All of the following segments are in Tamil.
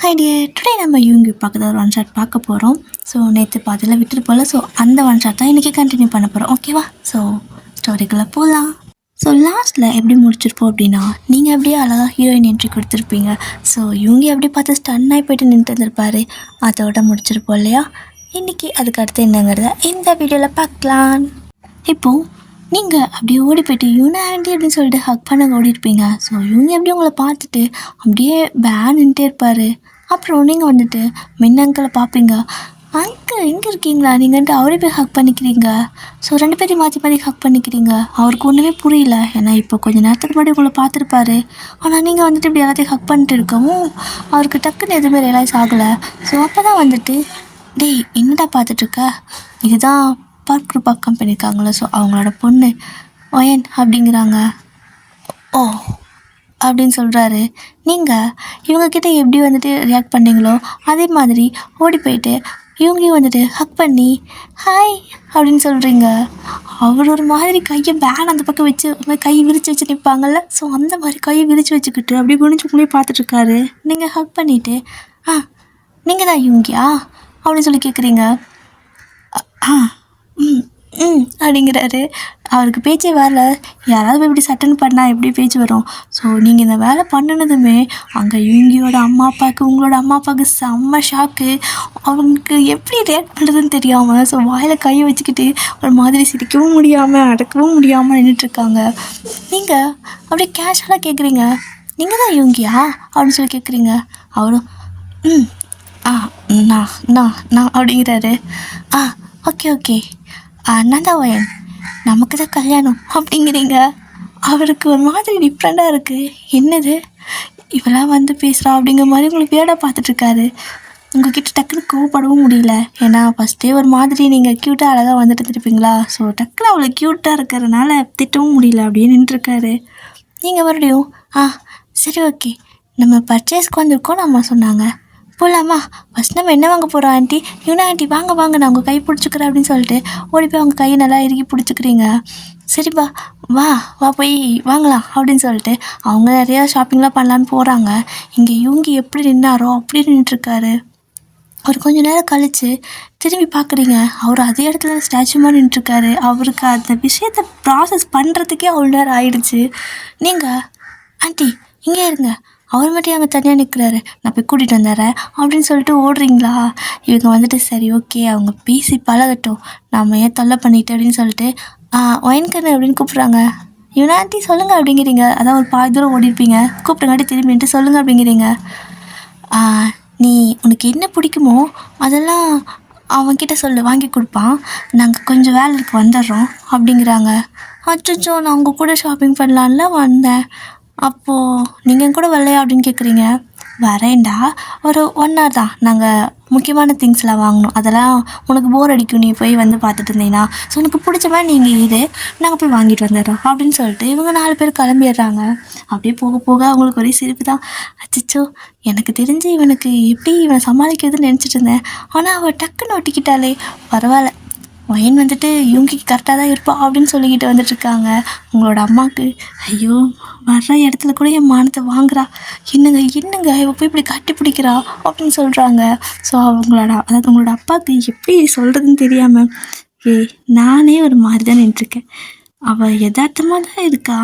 ஹாய் டியர், டுடே நம்ம யூங்கி பார்க்குற ஒரு ஒன் ஷாட் பார்க்க போகிறோம். ஸோ நேற்று பாதியில் விட்டுட்டு போகல. ஸோ அந்த ஒன் ஷாட் தான் இன்றைக்கி கண்டினியூ பண்ண போகிறோம். ஓகேவா? ஸோ ஸ்டோரிக்குள்ளே போகலாம். ஸோ லாஸ்ட்டில் எப்படி முடிச்சிருப்போம் அப்படின்னா, நீங்கள் அப்படியே அழகாக ஹீரோயின் என்ட்ரி கொடுத்துருப்பீங்க. ஸோ யூங்கி அப்படியே பார்த்து ஸ்டன் ஆகி போய்ட்டு நின்று இருந்திருப்பாரு. அதோட முடிச்சிருப்போம் இல்லையா? இன்றைக்கி அதுக்கு அடுத்து என்னங்கிறத இந்த வீடியோவில் பார்க்கலாம். இப்போது நீங்கள் அப்படியே ஓடி போய்ட்டு யூனா ஆண்டி அப்படின்னு சொல்லிட்டு ஹக் பண்ண ஓடிருப்பீங்க. ஸோ இவங்க அப்படியே உங்களை பார்த்துட்டு அப்படியே நின்றுட்டே இருப்பார். அப்புறம் நீங்கள் வந்துட்டு மின்னங்களை பார்ப்பீங்க. அங்கிள் எங்கே இருக்கீங்களா நீங்கள்ட்டு அவரே போய் ஹக் பண்ணிக்கிறீங்க. ஸோ 2 பேரையும் மாற்றி மாற்றி ஹக் பண்ணிக்கிறீங்க. அவருக்கு ஒன்றுமே புரியல. ஏன்னா இப்போ கொஞ்சம் நேரத்துக்கு முன்னாடி உங்களை பார்த்துருப்பாரு. ஆனால் நீங்கள் வந்துட்டு இப்படி எல்லாத்தையும் ஹக் பண்ணிட்டு இருக்கவும் அவருக்கு டக்குன்னு எதுவுமே ரியலைஸ் ஆகலை. ஸோ அப்போ தான் வந்துட்டு, டேய் என்னடா பார்த்துட்ருக்க, இதுதான் பார்க் குரூப் ஆஃப் கம்பெனி இருக்காங்களோ, ஸோ அவங்களோட பொண்ணு ஒயன் அப்படிங்கிறாங்க. ஓ அப்படின்னு சொல்கிறாரு. நீங்கள் இவங்கக்கிட்ட எப்படி வந்துட்டு ரியாக்ட் பண்ணீங்களோ அதே மாதிரி ஓடி போயிட்டு இவங்களையும் வந்துட்டு ஹக் பண்ணி ஹாய் அப்படின்னு சொல்கிறீங்க. அவர் ஒரு மாதிரி கையை அந்த பக்கம் வச்சு கையை விரித்து வச்சு நிற்பாங்கள்ல, ஸோ அந்த மாதிரி கையை விரித்து வச்சுக்கிட்டு அப்படியே குனிஞ்சு குனியே பார்த்துட்ருக்காரு. நீங்கள் ஹக் பண்ணிவிட்டு நீங்கள் தான் இவங்கியா அப்படின்னு சொல்லி கேட்குறீங்க. அப்படிங்கிறாரு. அவருக்கு பேச்சே வரல. யாராவது இப்படி சட்டன் பண்ணால் எப்படி பேச்சு வரும்? ஸோ நீங்கள் இந்த வேலை பண்ணினதுமே அங்கே யூங்கியோட அம்மா அப்பாவுக்கு, உங்களோட அம்மா அப்பாவுக்கு செம்ம ஷாக்கு. அவங்களுக்கு எப்படி ரியாக்ட் பண்ணுறதுன்னு தெரியாமல், ஸோ வாயில் கையை வச்சுக்கிட்டு ஒரு மாதிரி சிரிக்கவும் முடியாமல் அடக்கவும் முடியாமல் நின்றுட்டுருக்காங்க. நீங்கள் அப்படியே கேஷுவலாக கேட்குறீங்க, நீங்கள் தான் யூங்கியா அப்படின்னு சொல்லி கேட்குறீங்க. அவரும் நான் அப்படிங்கிறாரு. ஓகே நான் தான் ஒயன், நமக்கு தான் கல்யாணம் அப்படிங்கிறீங்க. அவருக்கு ஒரு மாதிரி டிஃப்ரெண்ட்டாக இருக்குது. என்னது இவெல்லாம் வந்து பேசுகிறா அப்படிங்கிற மாதிரி உங்களுக்கு வேடாக பார்த்துட்ருக்காரு. உங்கள்கிட்ட டக்குன்னு கோவப்படவும் முடியல. ஏன்னா ஃபஸ்ட்டே ஒரு மாதிரி நீங்கள் க்யூட்டாக அழகாக வந்துட்டு இருந்திருப்பீங்களா. ஸோ டக்குன்னு அவ்வளோ க்யூட்டாக இருக்கிறதுனால திட்டவும் முடியல, அப்படியே நின்றுருக்காரு. நீங்கள் மறுபடியும் சரி ஓகே, நம்ம பர்ச்சேஸ்க்கு வந்திருக்கோம் அம்மா சொன்னாங்க, போகலாமா? ஃபஸ்ட் நம்ம என்ன வாங்க போகிறோம் ஆண்டி? யூனா ஆண்டி வாங்க நான் உங்கள் கை பிடிச்சிக்கிறேன் அப்படின்னு சொல்லிட்டு ஓடி போய் அவங்க கையை நல்லா இறுக்கி பிடிச்சிக்கிறீங்க. சரிப்பா வா போய் வாங்கலாம் அப்படின்னு சொல்லிட்டு அவங்க நிறையா ஷாப்பிங்லாம் பண்ணலான்னு போகிறாங்க. இங்கே யூங்கி எப்படி நின்னாரோ அப்படி நின்றுட்டுருக்காரு. அவர் கொஞ்சம் நேரம் கழித்து திரும்பி பார்க்குறீங்க, அவர் அதே இடத்துல ஸ்டாச்சு மாதிரி நின்றுட்டுருக்காரு. அவருக்கு அந்த விஷயத்தை ப்ராசஸ் பண்ணுறதுக்கே அவ்வளோ நேரம் ஆயிடுச்சு. நீங்கள் ஆண்டி இங்கே இருங்க, அவர் மட்டும் அங்கே தனியாக நிற்கிறாரு, நான் போய் கூட்டிகிட்டு வந்துடுறேன் அப்படின்னு சொல்லிட்டு ஓடுறீங்களா? இவங்க வந்துட்டு சரி ஓகே அவங்க பேசி பழகட்டும், நம்ம ஏன் தொல்லை பண்ணிட்டு அப்படின்னு சொல்லிட்டு ஒயன்கண்ணு அப்படின்னு கூப்பிட்றாங்க. யுனாண்டி சொல்லுங்கள் அப்படிங்கிறீங்க. அதான் ஒரு பாதி தூரம் ஓடிருப்பீங்க, கூப்பிட்டுங்காட்டி திரும்பின்ட்டு சொல்லுங்கள் அப்படிங்கிறீங்க. நீ உனக்கு என்ன பிடிக்குமோ அதெல்லாம் அவன்கிட்ட சொல்லு, வாங்கி கொடுப்பான், நாங்கள் கொஞ்சம் வேலைக்கு வந்துடுறோம் அப்படிங்கிறாங்க. அச்சோ நான் உங்கள் கூட ஷாப்பிங் பண்ணலான்ல வந்தேன், அப்போது நீங்கள் கூட வரலையா அப்படின்னு கேட்குறீங்க. வரேன்டா, ஒரு 1 hour தான், நாங்கள் முக்கியமான திங்ஸ்லாம் வாங்கணும், அதெல்லாம் உனக்கு போர் அடிக்கும் நீ போய் வந்து பார்த்துட்டு இருந்தீங்கன்னா, ஸோ உனக்கு பிடிச்ச மாதிரி நீங்கள் இது நாங்கள் போய் வாங்கிட்டு வந்துடுறோம் அப்படின்னு சொல்லிட்டு இவங்க 4 பேர் கிளம்பிடுறாங்க. அப்படியே போக போக அவங்களுக்கு ஒரே சிரிப்பு தான். அச்சோ எனக்கு தெரிஞ்சு இவனுக்கு எப்படி இவனை சமாளிக்கிறதுன்னு நினச்சிட்டு இருந்தேன், ஆனால் அவள் டக்குன்னு ஒட்டிக்கிட்டாலே, பரவாயில்ல ஒயன் வந்துட்டு யூங்கிக்கு கரெக்டாக தான் இருப்பாள் அப்படின்னு சொல்லிக்கிட்டு வந்துட்டுருக்காங்க. உங்களோட அம்மாவுக்கு ஐயோ வர்ற இடத்துல கூட என் மானத்தை வாங்குறா, என்னங்க இவ போய் இப்படி கட்டி பிடிக்கிறா அப்படின்னு சொல்கிறாங்க. ஸோ அதாவது உங்களோட அப்பாவுக்கு எப்படி சொல்கிறதுன்னு தெரியாமல் நானே ஒரு மாதிரி தான் நின்றுருக்கேன். அவள் யதார்த்தமாக தான் இருக்கா,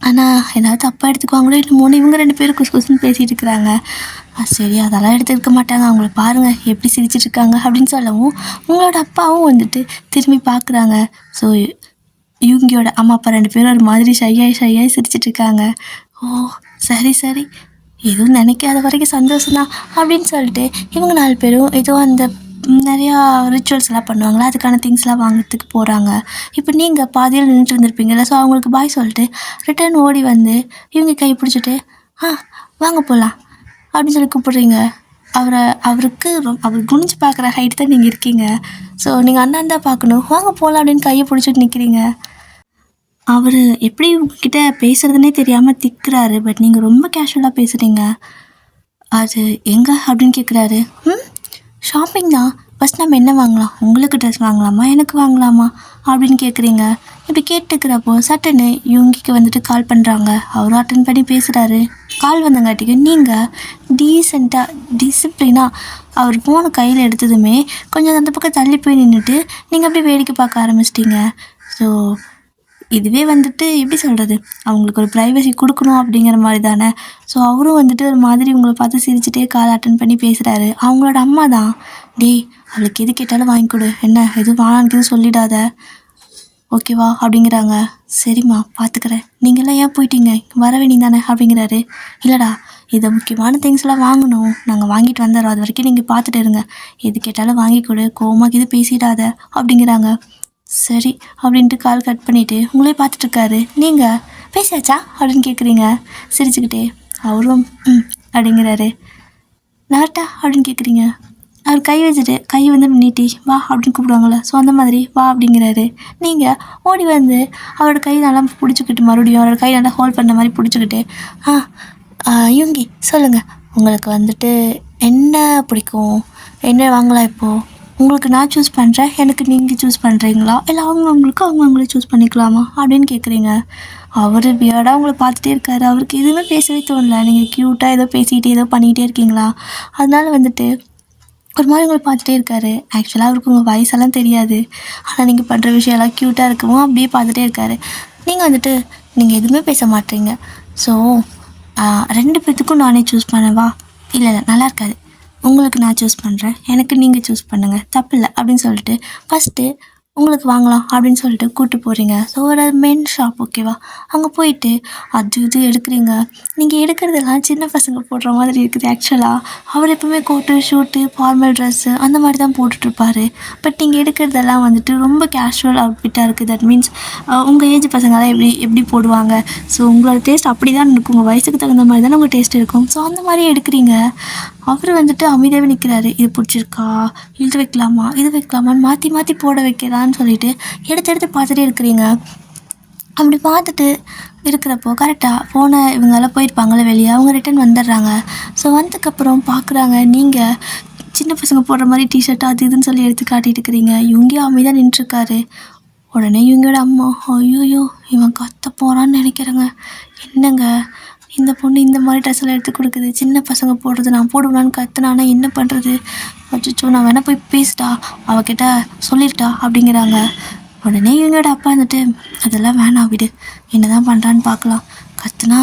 ஆனால் ஏதாவது தப்பாக எடுத்துக்குவாங்களோ இன்னும் இவங்க 2 பேரும் குசுன்னு பேசிகிட்டு இருக்கிறாங்க. சரி அதெல்லாம் எடுத்துக்க மாட்டாங்க, அவங்கள பாருங்கள் எப்படி சிரிச்சிட்ருக்காங்க அப்படின்னு சொல்லவும் உங்களோட அப்பாவும் வந்துட்டு திரும்பி பார்க்குறாங்க. ஸோ யூங்கியோட அம்மா அப்பா 2 பேரும் ஒரு மாதிரி ஷையாகி சிரிச்சிட்ருக்காங்க. ஓ சரி எதுவும் நினைக்காத வரைக்கும் சந்தோஷம்தான் அப்படின்னு சொல்லிட்டு இவங்க 4 பேரும் ஏதோ அந்த நிறையா ரிச்சுவல்ஸ் எல்லாம் பண்ணுவாங்களா, அதுக்கான திங்ஸ்லாம் வாங்கிறதுக்கு போகிறாங்க. இப்போ நீங்கள் பாதியில் நின்றுட்டு இருந்திருப்பீங்கள்ல, ஸோ அவங்களுக்கு பாய் சொல்லிட்டு ரிட்டர்ன் ஓடி வந்து இவங்க கை பிடிச்சிட்டு வாங்க போகலாம் அப்படின்னு சொல்லி கூப்பிட்றீங்க. அவர் குனிஞ்சு பார்க்குற ஹைட் தான் நீங்கள் இருக்கீங்க. ஸோ நீங்கள் அண்ணன் தான் பார்க்கணும், வாங்க போகலாம் அப்படின்னு கையை பிடிச்சிட்டு நிற்கிறீங்க. அவர் எப்படி உங்ககிட்ட பேசுகிறதுனே தெரியாமல் திக்குறாரு. பட் நீங்கள் ரொம்ப கேஷுவலாக பேசுகிறீங்க. அது எங்கே அப்படின்னு கேட்குறாரு. ஷாப்பிங் தான், ஃபஸ்ட் நம்ம என்ன வாங்கலாம், உங்களுக்கு ட்ரெஸ் வாங்கலாமா எனக்கு வாங்கலாமா அப்படின்னு கேட்குறீங்க. இப்படி கேட்டுக்கிறப்போ சட்டுன்னு யூங்கிக்கு வந்துட்டு கால் பண்ணுறாங்க. அவரும் அட்டன் பண்ணி பேசுகிறாரு. கால் வந்தங்காட்டிக்கு நீங்கள் டீசெண்டாக டிசிப்ளினாக அவர் ஃபோனை கையில் எடுத்ததுமே கொஞ்சம் அந்த பக்கம் தள்ளி போய் நின்றுட்டு நீங்கள் அப்படியே வேடிக்கை பார்க்க ஆரம்பிச்சிட்டிங்க. ஸோ இதுவே வந்துட்டு எப்படி சொல்கிறது, அவங்களுக்கு ஒரு ப்ரைவசி கொடுக்கணும் அப்படிங்கிற மாதிரி தானே. ஸோ அவரும் வந்துட்டு ஒரு மாதிரி உங்களை பார்த்து சிரிச்சுட்டே கால் அட்டன் பண்ணி பேசுகிறாரு. அவங்களோட அம்மா தான், டேய் அவளுக்கு எது கேட்டாலும் வாங்கி கொடு, என்ன எதுவும் வானான்னு எதுவும் சொல்லிடாத, ஓகேவா அப்படிங்கிறாங்க. சரிம்மா பார்த்துக்கிறேன், நீங்களாம் ஏன் போயிட்டீங்க, வர வேண்டியது தானே அப்படிங்கிறாரு. இல்லைடா இதை முக்கியமான திங்ஸ்லாம் வாங்கணும், நாங்கள் வாங்கிட்டு வந்துடுறோம், அது வரைக்கும் நீங்கள் பார்த்துட்டு இருங்க, எது கேட்டாலும் வாங்கி கொடு, கோவமாக இது பேசிடாத அப்படிங்கிறாங்க. சரி அப்படின்ட்டு கால் கட் பண்ணிவிட்டு உங்களே பார்த்துட்ருக்காரு. நீங்கள் பேசியாச்சா அப்படின்னு கேட்குறீங்க சிரிச்சுக்கிட்டே. அவரும் அப்படிங்கிறாரு. நாட்டா அப்படின்னு கேட்குறீங்க. அவர் கை வச்சுட்டு கை வந்து நீட்டி வா அப்படின்னு கூப்பிடுவாங்கள்ல, ஸோ அந்த மாதிரி வா அப்படிங்கிறாரு. நீங்கள் ஓடி வந்து அவரோட கை நல்லா பிடிச்சிக்கிட்டு, மறுபடியும் அவரோட கை நல்லா ஹோல்ட் பண்ண மாதிரி பிடிச்சிக்கிட்டு, யுங்கி சொல்லுங்கள், உங்களுக்கு வந்துட்டு என்ன பிடிக்கும், என்ன வாங்கலாம் இப்போது, உங்களுக்கு நான் சூஸ் பண்ணுறேன், எனக்கு நீங்கள் சூஸ் பண்ணுறீங்களா, இல்லை அவங்களே சூஸ் பண்ணிக்கலாமா அப்படின்னு கேட்குறீங்க. அவர் வியர்டாக உங்களை பார்த்துட்டே இருக்காரு. அவருக்கு எதுவுமே பேசவே தோணல. நீங்கள் க்யூட்டாக ஏதோ பேசிக்கிட்டே ஏதோ பண்ணிக்கிட்டே இருக்கீங்களா, அதனால வந்துட்டு ஒரு மாதிரி உங்களை பார்த்துட்டே இருக்காரு. ஆக்சுவலாக அவருக்கு உங்கள் வயசெல்லாம் தெரியாது, ஆனால் நீங்கள் பண்ணுற விஷயம்லாம் க்யூட்டாக இருக்கவும் அப்படியே பார்த்துட்டே இருக்காரு. நீங்கள் வந்துட்டு நீங்கள் எதுவுமே பேச மாட்டீங்க. ஸோ 2 பேர்த்துக்கும் நானே சூஸ் பண்ணவா, இல்லை நல்லா இருக்காது, உங்களுக்கு நான் சூஸ் பண்ணுறேன், எனக்கு நீங்கள் சூஸ் பண்ணுங்கள், தப்பில்லை அப்படின்னு சொல்லிட்டு ஃபஸ்ட்டு உங்களுக்கு வாங்கலாம் அப்படின்னு சொல்லிட்டு கூப்பிட்டு போகிறீங்க. ஸோ ஒரு மென் ஷாப், ஓகேவா, அங்கே போயிட்டு அது இது எடுக்கிறீங்க. நீங்கள் எடுக்கிறதெல்லாம் சின்ன பசங்க போடுற மாதிரி இருக்குது. ஆக்சுவலாக அவர் எப்பவுமே கோட்டு ஷூட்டு ஃபார்மல் ட்ரெஸ்ஸு அந்த மாதிரி தான் போட்டுட்ருப்பார். பட் நீங்கள் எடுக்கிறதெல்லாம் வந்துட்டு ரொம்ப கேஷுவல் அவுட்ஃபிட்டாக இருக்குது. தட் மீன்ஸ் உங்கள் ஏஜ் பசங்களாம் எப்படி போடுவாங்க, ஸோ உங்களோட டேஸ்ட் அப்படி தான் இருக்கும், உங்கள் வயசுக்கு தகுந்த மாதிரி தானே உங்கள் டேஸ்ட் இருக்கும். ஸோ அந்த மாதிரி எடுக்கிறீங்க. அவர் வந்துட்டு அமைதியாகவே நிற்கிறாரு. இது பிடிச்சிருக்கா, இது வைக்கலாமா, இது வைக்கலாமான்னு மாற்றி மாற்றி போட வைக்கலான்னு சொல்லிட்டு எடுத்து பார்த்துட்டே இருக்கிறீங்க. அப்படி பார்த்துட்டு இருக்கிறப்போ கரெக்டாக ஃபோனை இவங்கெல்லாம் போயிருப்பாங்களே வெளியே, அவங்க ரிட்டன் வந்துடுறாங்க. ஸோ வந்ததுக்கப்புறம் பார்க்குறாங்க நீங்கள் சின்ன பசங்க போடுற மாதிரி டிஷர்ட் அது இதுன்னு சொல்லி எடுத்து காட்டிகிட்டு இருக்கிறீங்க. இவங்கேயும் அமைதியாக நின்றுருக்காரு. உடனே இவங்களோட அம்மா, ஐயோயோ இவன் கத்த போகிறான்னு நினைக்கிறேங்க, என்னங்க இந்த பொண்ணு இந்த மாதிரி ட்ரெஸ்ஸெல்லாம் எடுத்து கொடுக்குது, சின்ன பசங்க போடுறது நான் போடுவேனான்னு கத்துனானா என்ன பண்ணுறது, அச்சோ நான் வேணா போய் பேசிட்டா, அவகிட்ட சொல்லிட்டா அப்படிங்கிறாங்க. உடனே இவங்களோட அப்பா வந்துட்டு அதெல்லாம் வேணாம் விடு, என்ன தான் பண்ணுறான்னு பார்க்கலாம், கத்துனா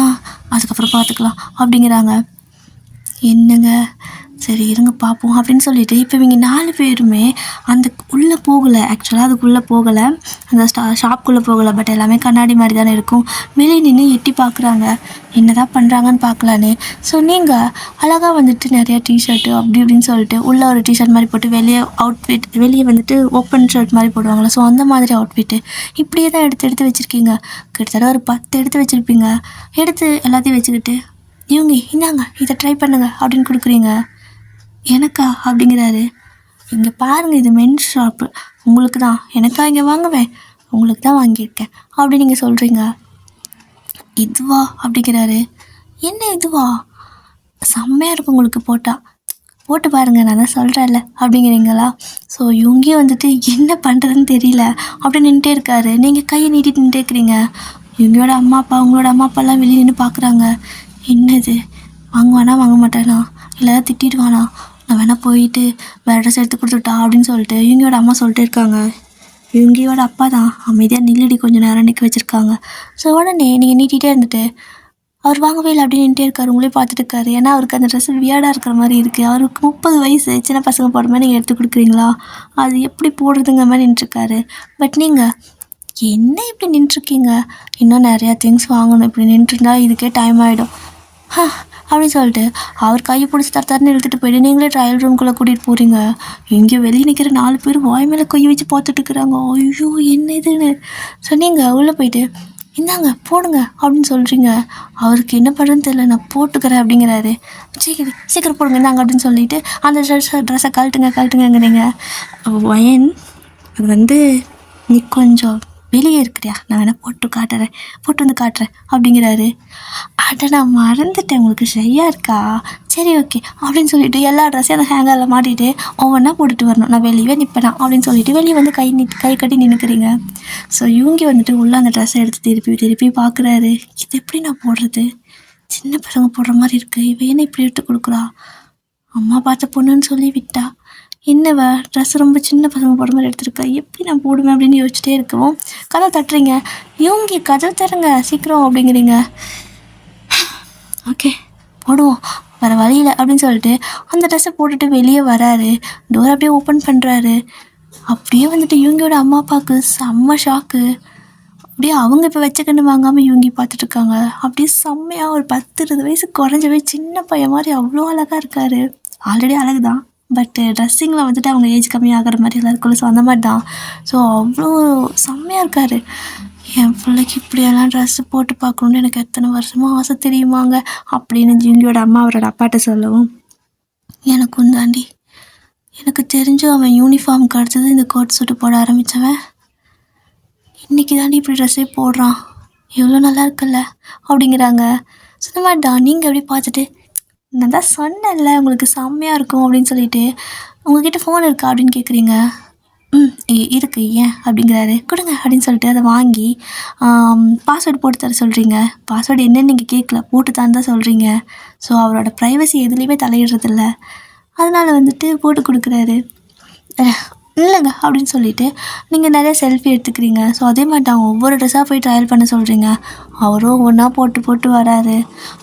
அதுக்கப்புறம் பார்த்துக்கலாம் அப்படிங்கிறாங்க. என்னங்க சரி இருங்க பார்ப்போம் அப்படின்னு சொல்லிட்டு இப்போ இவங்க 4 பேருமே அந்த உள்ளே போகலை. ஆக்சுவலாக அதுக்குள்ளே போகலை, அந்த ஷாப்புக்குள்ளே போகலை. பட் எல்லாமே கண்ணாடி மாதிரி தானே இருக்கும். வெளியே நின்று எட்டி பார்க்குறாங்க, என்ன தான் பண்ணுறாங்கன்னு பார்க்கலான்னு. ஸோ நீங்கள் அழகாக வந்துட்டு நிறையா டிஷர்ட்டு அப்படி இப்படின்னு சொல்லிட்டு உள்ளே ஒரு டிஷர்ட் மாதிரி போட்டு வெளியே வந்துட்டு ஓப்பன் ஷர்ட் மாதிரி போடுவாங்களே, ஸோ அந்த மாதிரி அவுட்ஃபிட்டு இப்படியே தான் எடுத்து வச்சுருக்கீங்க. கிட்டத்தட்ட ஒரு 10 எடுத்து வச்சுருப்பீங்க. எடுத்து எல்லாத்தையும் வச்சுக்கிட்டு இவங்க இந்தாங்க இதை ட்ரை பண்ணுங்க அப்படின்னு கொடுக்குறீங்க. எனக்கா அப்படிங்கிறாரு. இங்கே பாருங்கள், இது மென்ஸ் ஷாப்பு, உங்களுக்கு தான், எனக்கா இங்கே வாங்குவேன், உங்களுக்கு தான் வாங்கியிருக்கேன் அப்படி நீங்கள் சொல்கிறீங்க. இதுவா அப்படிங்கிறாரு. என்ன இதுவா, செம்மையாக இருக்கும் உங்களுக்கு போட்டு பாருங்கள், நான் தான் சொல்கிறேன்ல அப்படிங்கிறீங்களா. ஸோ இவங்கேயும் வந்துட்டு என்ன பண்ணுறதுன்னு தெரியல அப்படி நின்றுட்டே இருக்காரு. நீங்கள் கையை நீட்டிட்டு நின்றுட்டே இருக்கிறீங்க. இவங்களோட அம்மா அப்பா உங்களோட அம்மா அப்பாலாம் வெளியே நின்று பார்க்குறாங்க. என்னது வாங்குவானா வாங்க மாட்டானா, இல்லை திட்டிடுவானா, நான் வேணா போயிட்டு வேறு ட்ரெஸ் எடுத்து கொடுத்துட்டா அப்படின்னு சொல்லிட்டு இவங்களோட அம்மா சொல்லிட்டு இருக்காங்க. இவங்களோட அப்பா தான் அமைதியாக நில்லடி கொஞ்சம் நேரம் நிற்க வச்சுருக்காங்க. ஸோ உடனே நீங்கள் நீட்டிகிட்டே இருந்துட்டு அவர் வாங்கவே இல்லை அப்படின்னு நின்றுட்டே இருக்காரு. உங்களே பார்த்துட்டு இருக்காரு. ஏன்னா அவருக்கு அந்த ட்ரெஸ்ஸு வியர்டாக இருக்கிற மாதிரி இருக்குது. அவருக்கு 30 வயசு, சின்ன பசங்க போடுற மாதிரி நீங்கள் எடுத்து கொடுக்குறீங்களா, அது எப்படி போடுறதுங்கிற மாதிரி நின்றுருக்காரு. பட் நீங்கள் என்ன இப்படி நின்றுருக்கீங்க, இன்னும் நிறையா திங்ஸ் வாங்கணும், இப்படி நின்றுருந்தா இதுக்கே டைம் ஆகிடும் அப்படின்னு சொல்லிட்டு அவர் கையை பிடிச்சி தரன்னு இழுத்துட்டு போயிட்டு நீங்களே ட்ரையல் ரூம்குள்ளே கூட்டிகிட்டு போகிறீங்க. இங்கே வெளியே நிற்கிற 4 பேர் வாய் மேலே கையை வச்சு பார்த்துட்டுருக்குறாங்க. ஐயோ என்ன இதுன்னு. ஸோ நீங்கள் உள்ளே போயிட்டு இந்தாங்க போடுங்க அப்படின்னு சொல்கிறீங்க. அவருக்கு என்ன பண்ணுறதுன்னு தெரியல. நான் போட்டுக்கிறேன் அப்படிங்கிறாரு. சீக்கிரம் போடுங்க இந்தாங்க அப்படின்னு சொல்லிட்டு அந்த ட்ரெஸ்ஸை கழட்டுங்கிறீங்க. வயன் அது வந்து நீ கொஞ்சம் வெளியே இருக்கிறியா, நான் வேணால் போட்டு வந்து காட்டுறேன் அப்படிங்கிறாரு. அட நான் மறந்துட்டேன், உங்களுக்கு சரியாக இருக்கா, சரி ஓகே அப்படின்னு சொல்லிட்டு எல்லா ட்ரெஸ்ஸையும் அந்த ஹேங்கரில் மாட்டிட்டு ஒவ்வொன்றா போட்டுட்டு வரணும், நான் வெளியே நிற்பேனா அப்படின்னு சொல்லிட்டு வெளியே வந்து கை கட்டி நின்றுக்கிறீங்க. ஸோ இவங்க வந்துட்டு உள்ளே அந்த ட்ரெஸ்ஸை எடுத்து திருப்பி பார்க்குறாரு. இது எப்படி நான் போடுறது, சின்ன பசங்க போடுற மாதிரி இருக்குது, இவ என்ன இப்படி எடுத்து கொடுக்குறா, அம்மா பார்த்த பொண்ணுன்னு சொல்லி விட்டா, என்னவ ட்ரெஸ் ரொம்ப சின்ன பசங்க போடுற மாதிரி எடுத்துருக்கா, எப்படி நான் போடுவேன் அப்படின்னு யோசிச்சுட்டே இருக்கவும் கதை தட்டுறீங்க. இவங்க கதை தருங்க சீக்கிரம் அப்படிங்கிறீங்க. ஓகே போடுவோம், வேறு வழியில் அப்படின்னு சொல்லிட்டு அந்த ட்ரெஸ்ஸை போட்டுட்டு வெளியே வராரு. டோர் அப்படியே ஓப்பன் பண்ணுறாரு. அப்படியே வந்துட்டு இவங்களோட அம்மா அப்பாவுக்கு செம்ம ஷாக்கு. அப்படியே அவங்க இப்போ வச்சக்கண்ணு வாங்காமல் இவங்க பார்த்துட்ருக்காங்க. அப்படியே செம்மையாக ஒரு 10-20 வயசு குறைஞ்சவே சின்ன பையன் மாதிரி அவ்வளோ அழகாக இருக்கார். ஆல்ரெடி அழகு தான், பட்டு ட்ரெஸ்ஸிங்கில் வந்துட்டு அவங்க ஏஜ் கம்மியாகிற மாதிரி எல்லாம் இருக்குல்ல, ஸோ அந்த மாதிரி தான். ஸோ அவ்வளோ செம்மையாக இருக்கார். என் பிள்ளைக்கு இப்படியெல்லாம் ட்ரெஸ்ஸு போட்டு பார்க்கணுன்னு எனக்கு எத்தனை வருஷமாக ஆசை தெரியுமாங்க அப்படின்னு ஜிங்கியோட அம்மா அவரோட அப்பாட்ட சொல்லவும், எனக்கும் தாண்டி, எனக்கு தெரிஞ்சு அவன் யூனிஃபார்முக்கு அடுத்தது இந்த கோட் சூட்டு போட ஆரம்பித்தவன் இன்றைக்கி தாண்டி இப்படி ட்ரெஸ்ஸே போடுறான், எவ்வளோ நல்லா இருக்குல்ல அப்படிங்கிறாங்க. ஸோ இந்த மாதிரி தான் நீங்கள் அப்படி பார்த்துட்டு, நான் தான் சொன்னேன்ல உங்களுக்கு செம்மையாக இருக்கும் அப்படின்னு சொல்லிட்டு, உங்கள்கிட்ட ஃபோன் இருக்கா அப்படின்னு கேட்குறீங்க. இருக்குது ஏன் அப்படிங்கிறாரு. கொடுங்க அப்படின்னு சொல்லிட்டு அதை வாங்கி பாஸ்வேர்டு போட்டு தர சொல்கிறீங்க. பாஸ்வேர்டு என்னன்னு நீங்கள் கேட்கல, போட்டு தான் சொல்கிறீங்க. ஸோ அவரோட ப்ரைவசி எதுலேயுமே தலையிடுறதில்ல, அதனால் வந்துட்டு போட்டு கொடுக்குறாரு. இல்லைங்க அப்படின்னு சொல்லிவிட்டு நீங்கள் நிறைய செல்ஃபி எடுத்துக்கிறீங்க. ஸோ அதே மாதிரி தான் ஒவ்வொரு ட்ரெஸ்ஸாக போய் ட்ரையல் பண்ண சொல்கிறீங்க. அவரும் ஒன்றா போட்டு போட்டு வராரு.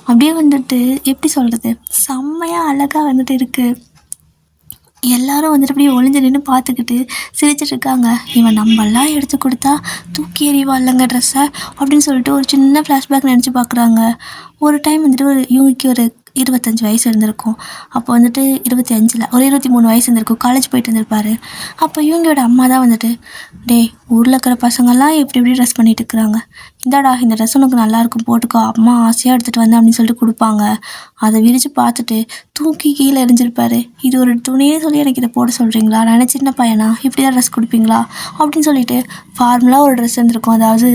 அப்படியே வந்துட்டு எப்படி சொல்கிறது, செம்மையாக அழகாக வந்துட்டு இருக்குது. எல்லாரும் வந்துட்டு அப்படியே ஒளிஞ்சு நின்று பார்த்துக்கிட்டு சிரிச்சிட்ருக்காங்க. இவன் நம்மளாம் எடுத்து கொடுத்தா தூக்கி எறிவா இல்லைங்க ட்ரெஸ்ஸை அப்படின்னு சொல்லிட்டு ஒரு சின்ன ஃப்ளாஷ்பேக் நினச்சி பார்க்குறாங்க. ஒரு டைம் வந்துட்டு இவங்களுக்கு ஒரு 25 வயசு இருந்திருக்கும். அப்போ வந்துட்டு 25 ஒரு 23 வயசு இருந்திருக்கும். காலேஜ் போயிட்டு இருந்திருப்பார். அப்போ இவங்களோட அம்மா தான் வந்துட்டு, டே ஊரில் இருக்கிற பசங்கள்லாம் எப்படி எப்படி ட்ரெஸ் பண்ணிட்டு இருக்கிறாங்க, இந்தாடா இந்த ட்ரெஸ் உனக்கு நல்லாயிருக்கும் போட்டுக்கோ, அம்மா ஆசையாக எடுத்துகிட்டு வந்தேன் அப்படின்னு சொல்லிட்டு கொடுப்பாங்க. அதை விரித்து பார்த்துட்டு தூக்கி கீழே எரிஞ்சிருப்பார். இது ஒரு துணியே சொல்லி எனக்கு இதை போட சொல்கிறீங்களா, நான் சின்ன பையனா, இப்படி தான் ட்ரெஸ் கொடுப்பீங்களா அப்படின்னு சொல்லிட்டு ஃபார்மலாக ஒரு ட்ரெஸ் இருந்திருக்கும். அதாவது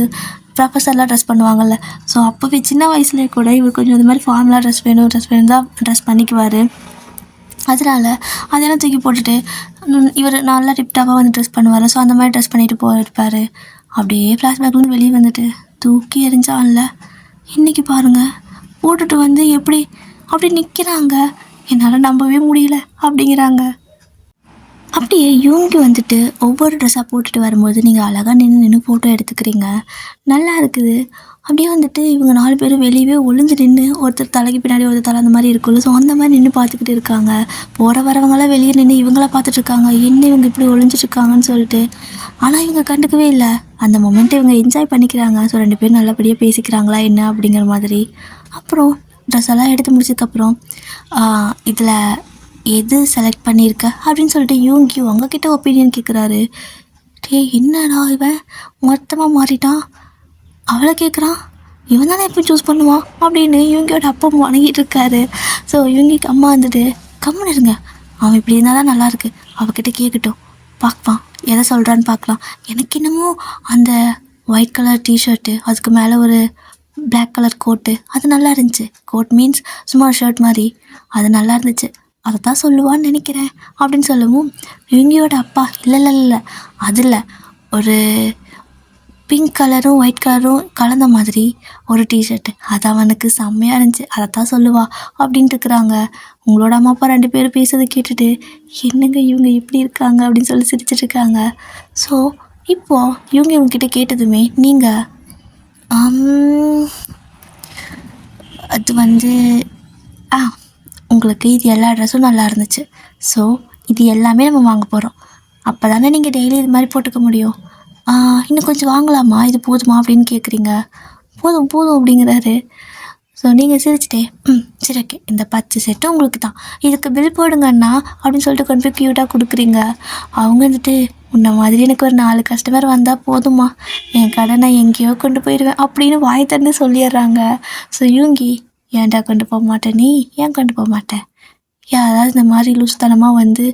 ப்ரொஃபஸர்லாம் ட்ரெஸ் பண்ணுவாங்கள்ல, ஸோ அப்போவே சின்ன வயசுலேயே கூட இவர் கொஞ்சம் இந்த மாதிரி ஃபார்மலாக ட்ரெஸ் வேணும் தான் ட்ரெஸ் பண்ணிக்குவார். அதனால் அதெல்லாம் தூக்கி போட்டுட்டு இவர் நல்லா டிப்டாப்பாக வந்து ட்ரெஸ் பண்ணுவார். ஸோ அந்த மாதிரி ட்ரெஸ் பண்ணிட்டு போயிருப்பார். அப்படியே ஃப்ளாஷ்பேக்லேருந்து வெளியே வந்துட்டு தூக்கி எறிஞ்சான்ல, இன்றைக்கி பாருங்கள் போட்டுட்டு வந்து எப்படி அப்படி நிற்கிறாங்க, என்னால் நம்பவே முடியல அப்படிங்கிறாங்க. அப்படியே இவங்க வந்துட்டு ஒவ்வொரு ட்ரெஸ்ஸாக போட்டுட்டு வரும்போது நீங்கள் அழகாக நின்று ஃபோட்டோ எடுத்துக்கிறீங்க, நல்லா இருக்குது. அப்படியே வந்துட்டு இவங்க 4 பேரும் வெளியவே ஒளிஞ்சு நின்று ஒருத்தர் தலைக்கு பின்னாடி ஒருத்தர் தலை அந்த மாதிரி இருக்குல்ல, ஸோ அந்த மாதிரி நின்று பார்த்துக்கிட்டு இருக்காங்க. போகிற வரவங்களாம் வெளியே நின்று இவங்கள பார்த்துட்ருக்காங்க, என்ன இவங்க இப்படி ஒளிஞ்சிட்ருக்காங்கன்னு சொல்லிட்டு. ஆனால் இவங்க கண்டுக்கவே இல்லை. அந்த மொமெண்ட்டை இவங்க என்ஜாய் பண்ணிக்கிறாங்க. ஸோ 2 பேரும் நல்லபடியாக பேசிக்கிறாங்களா என்ன அப்படிங்கிற மாதிரி. அப்புறம் ட்ரெஸ் எல்லாம் எடுத்து முடிச்சதுக்கப்புறம் இதில் எது செலக்ட் பண்ணியிருக்க அப்படின்னு சொல்லிட்டு யூங்கி உங்ககிட்ட ஒப்பீனியன் கேட்குறாரு. என்னடா இவன் மொத்தமாக மாறிட்டான், அவளை கேட்குறான், இவன் தானே எப்படி சூஸ் பண்ணுவான் அப்படின்னு இவங்கியோட அப்பா வணங்கிட்டு இருக்காரு. ஸோ இவங்களுக்கு அம்மா வந்துட்டு கம்முன்னு இருங்க, அவன் இப்படி இருந்தால் தான் நல்லாயிருக்கு, அவகிட்ட கேட்கட்டும், பார்க்கலாம் எதை சொல்கிறான்னு பார்க்கலாம். எனக்கு என்னமோ அந்த ஒயிட் கலர் டிஷர்ட்டு அதுக்கு மேலே ஒரு பிளாக் கலர் கோட்டு அது நல்லா இருந்துச்சு. கோட் மீன்ஸ் சும்மா ஷர்ட் மாதிரி, அது நல்லா இருந்துச்சு, அதை தான் சொல்லுவான்னு நினைக்கிறேன் அப்படின்னு சொல்லவும் இவங்கியோட அப்பா இல்லை அதில் ஒரு பிங்க் கலரும் ஒயிட் கலரும் கலந்த மாதிரி ஒரு டிஷர்ட்டு அது அவனுக்கு செம்மையாக இருந்துச்சு, அதை தான் சொல்லுவா அப்படின்ட்டு இருக்கிறாங்க. உங்களோட அம்மா அப்பா 2 பேரும் பேசுறதை கேட்டுட்டு என்னங்க இவங்க இப்படி இருக்காங்க அப்படின்னு சொல்லி சிரிச்சிட்ருக்காங்க. ஸோ இப்போது இவங்ககிட்ட கேட்டதுமே நீங்கள் அது வந்து உங்களுக்கு இது எல்லா ட்ரெஸ்ஸும் நல்லா இருந்துச்சு, ஸோ இது எல்லாமே நம்ம வாங்க போகிறோம், அப்போ தானே நீங்கள் டெய்லி இது மாதிரி போட்டுக்க முடியும், இன்னும் கொஞ்சம் வாங்கலாமா, இது போதுமா அப்படின்னு கேட்குறீங்க. போதும் போதும் அப்படிங்கிறாரு. ஸோ நீங்கள் சிரிச்சிட்டே சரி ஓகே இந்த 10 செட்டும் உங்களுக்கு தான், இதுக்கு பில் போடுங்கண்ணா அப்படின்னு சொல்லிட்டு கொண்டு போய் க்யூட்டாக கொடுக்குறீங்க. அவங்க வந்துட்டு உன்ன மாதிரி எனக்கு ஒரு 4 கஸ்டமர் வந்தால் போதுமா, என் கடை நான் எங்கேயோ கொண்டு போயிடுவேன் அப்படின்னு வாய் தந்து சொல்லிடுறாங்க. ஸோ யூங்கி ஏன்டா கொண்டு போக மாட்டேன், நீ ஏன் கொண்டு போக மாட்டேன், யாராவது இந்த மாதிரி லூஸ்தனமாக வந்து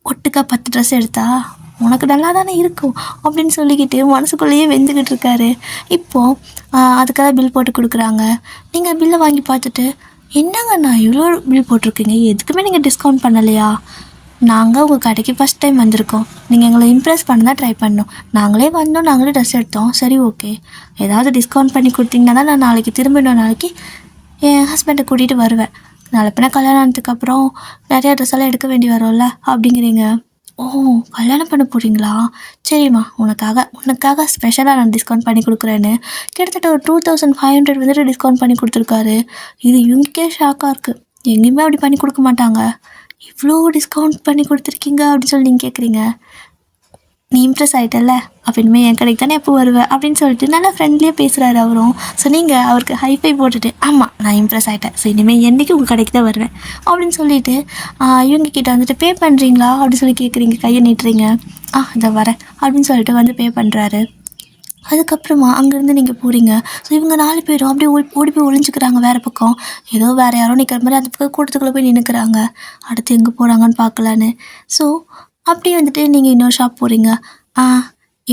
ஒட்டுக்கா 10 ட்ரெஸ் எடுத்தா உனக்கு நல்லா தானே இருக்கும் அப்படின்னு சொல்லிக்கிட்டு மனசுக்குள்ளேயே வெந்துக்கிட்டு இருக்காரு. இப்போது அதுக்காக பில் போட்டு கொடுக்குறாங்க. நீங்கள் பில்லை வாங்கி பார்த்துட்டு என்னங்க நான் இவ்வளோ பில் போட்டிருக்கீங்க, எதுக்குமே நீங்கள் டிஸ்கவுண்ட் பண்ணலையா, நாங்கள் உங்கள் கடைக்கு ஃபஸ்ட் டைம் வந்திருக்கோம், நீங்கள் எங்களை இம்ப்ரெஸ் பண்ண தான் ட்ரை பண்ணோம், நாங்களே வந்தோம், நாங்களே ட்ரெஸ் எடுத்தோம், சரி ஓகே ஏதாவது டிஸ்கவுண்ட் பண்ணி கொடுத்தீங்கன்னா தான் நான் நாளைக்கு திரும்ப நாளைக்கு என் ஹஸ்பண்டை கூட்டிகிட்டு வருவேன். நாளை பின்ன கல்யாணம் ஆனதுக்கப்புறம் நிறையா ட்ரெஸ் எல்லாம் எடுக்க வேண்டி வரும்ல அப்படிங்கிறீங்க. ஓ! கல்யாணம் பண்ண போகிறீங்களா? சரிம்மா, உனக்காக ஸ்பெஷலாக நான் டிஸ்கவுண்ட் பண்ணி கொடுக்குறேன்னு கிட்டத்தட்ட ஒரு 2500 வந்துட்டு டிஸ்கவுண்ட் பண்ணி கொடுத்துருக்காரு. இது இவங்களுக்கே ஷாக்காக இருக்குது. எங்கேயுமே அப்படி பண்ணி கொடுக்க மாட்டாங்க. இவ்வளோ டிஸ்கவுண்ட் பண்ணி கொடுத்துருக்கீங்க அப்படின்னு சொல்லி நீங்கள் கேட்குறீங்க. நீ இம்ப்ரெஸ் ஆகிட்டல, அப்போ இனிமேல் என் கடைக்கு தானே எப்போ வருவேன் அப்படின்னு சொல்லிட்டு நல்லா ஃப்ரெண்ட்லியாக பேசுகிறாரு அவரும். ஸோ நீங்கள் அவருக்கு ஹைஃபை போட்டுட்டு, ஆமாம் நான் இம்ப்ரெஸ் ஆகிட்டேன், ஸோ இனிமேல் என்றைக்கு உங்கள் கடைக்கு தான் வருவேன் அப்படின்னு சொல்லிட்டு இவங்க கிட்ட வந்துட்டு பே பண்ணுறீங்களா அப்படின்னு சொல்லி கேட்குறீங்க. கையை நீட்டுறீங்க. இதை வரேன் அப்படின்னு சொல்லிட்டு வந்து பே பண்ணுறாரு. அதுக்கப்புறமா அங்கேருந்து நீங்கள் போகிறீங்க. ஸோ இவங்க 4 பேரும் அப்படியே ஓடி போய் ஒளிஞ்சிக்கிறாங்க வேறு பக்கம். ஏதோ வேறு யாரோ நிற்கிற மாதிரி அந்த பக்கம் கூட்டத்துக்குள்ளே போய் நின்றுக்கிறாங்க. அடுத்து எங்கே போகிறாங்கன்னு பார்க்கலான்னு. ஸோ அப்படியே வந்துட்டு நீங்கள் இன்னொரு ஷாப் போகிறீங்க.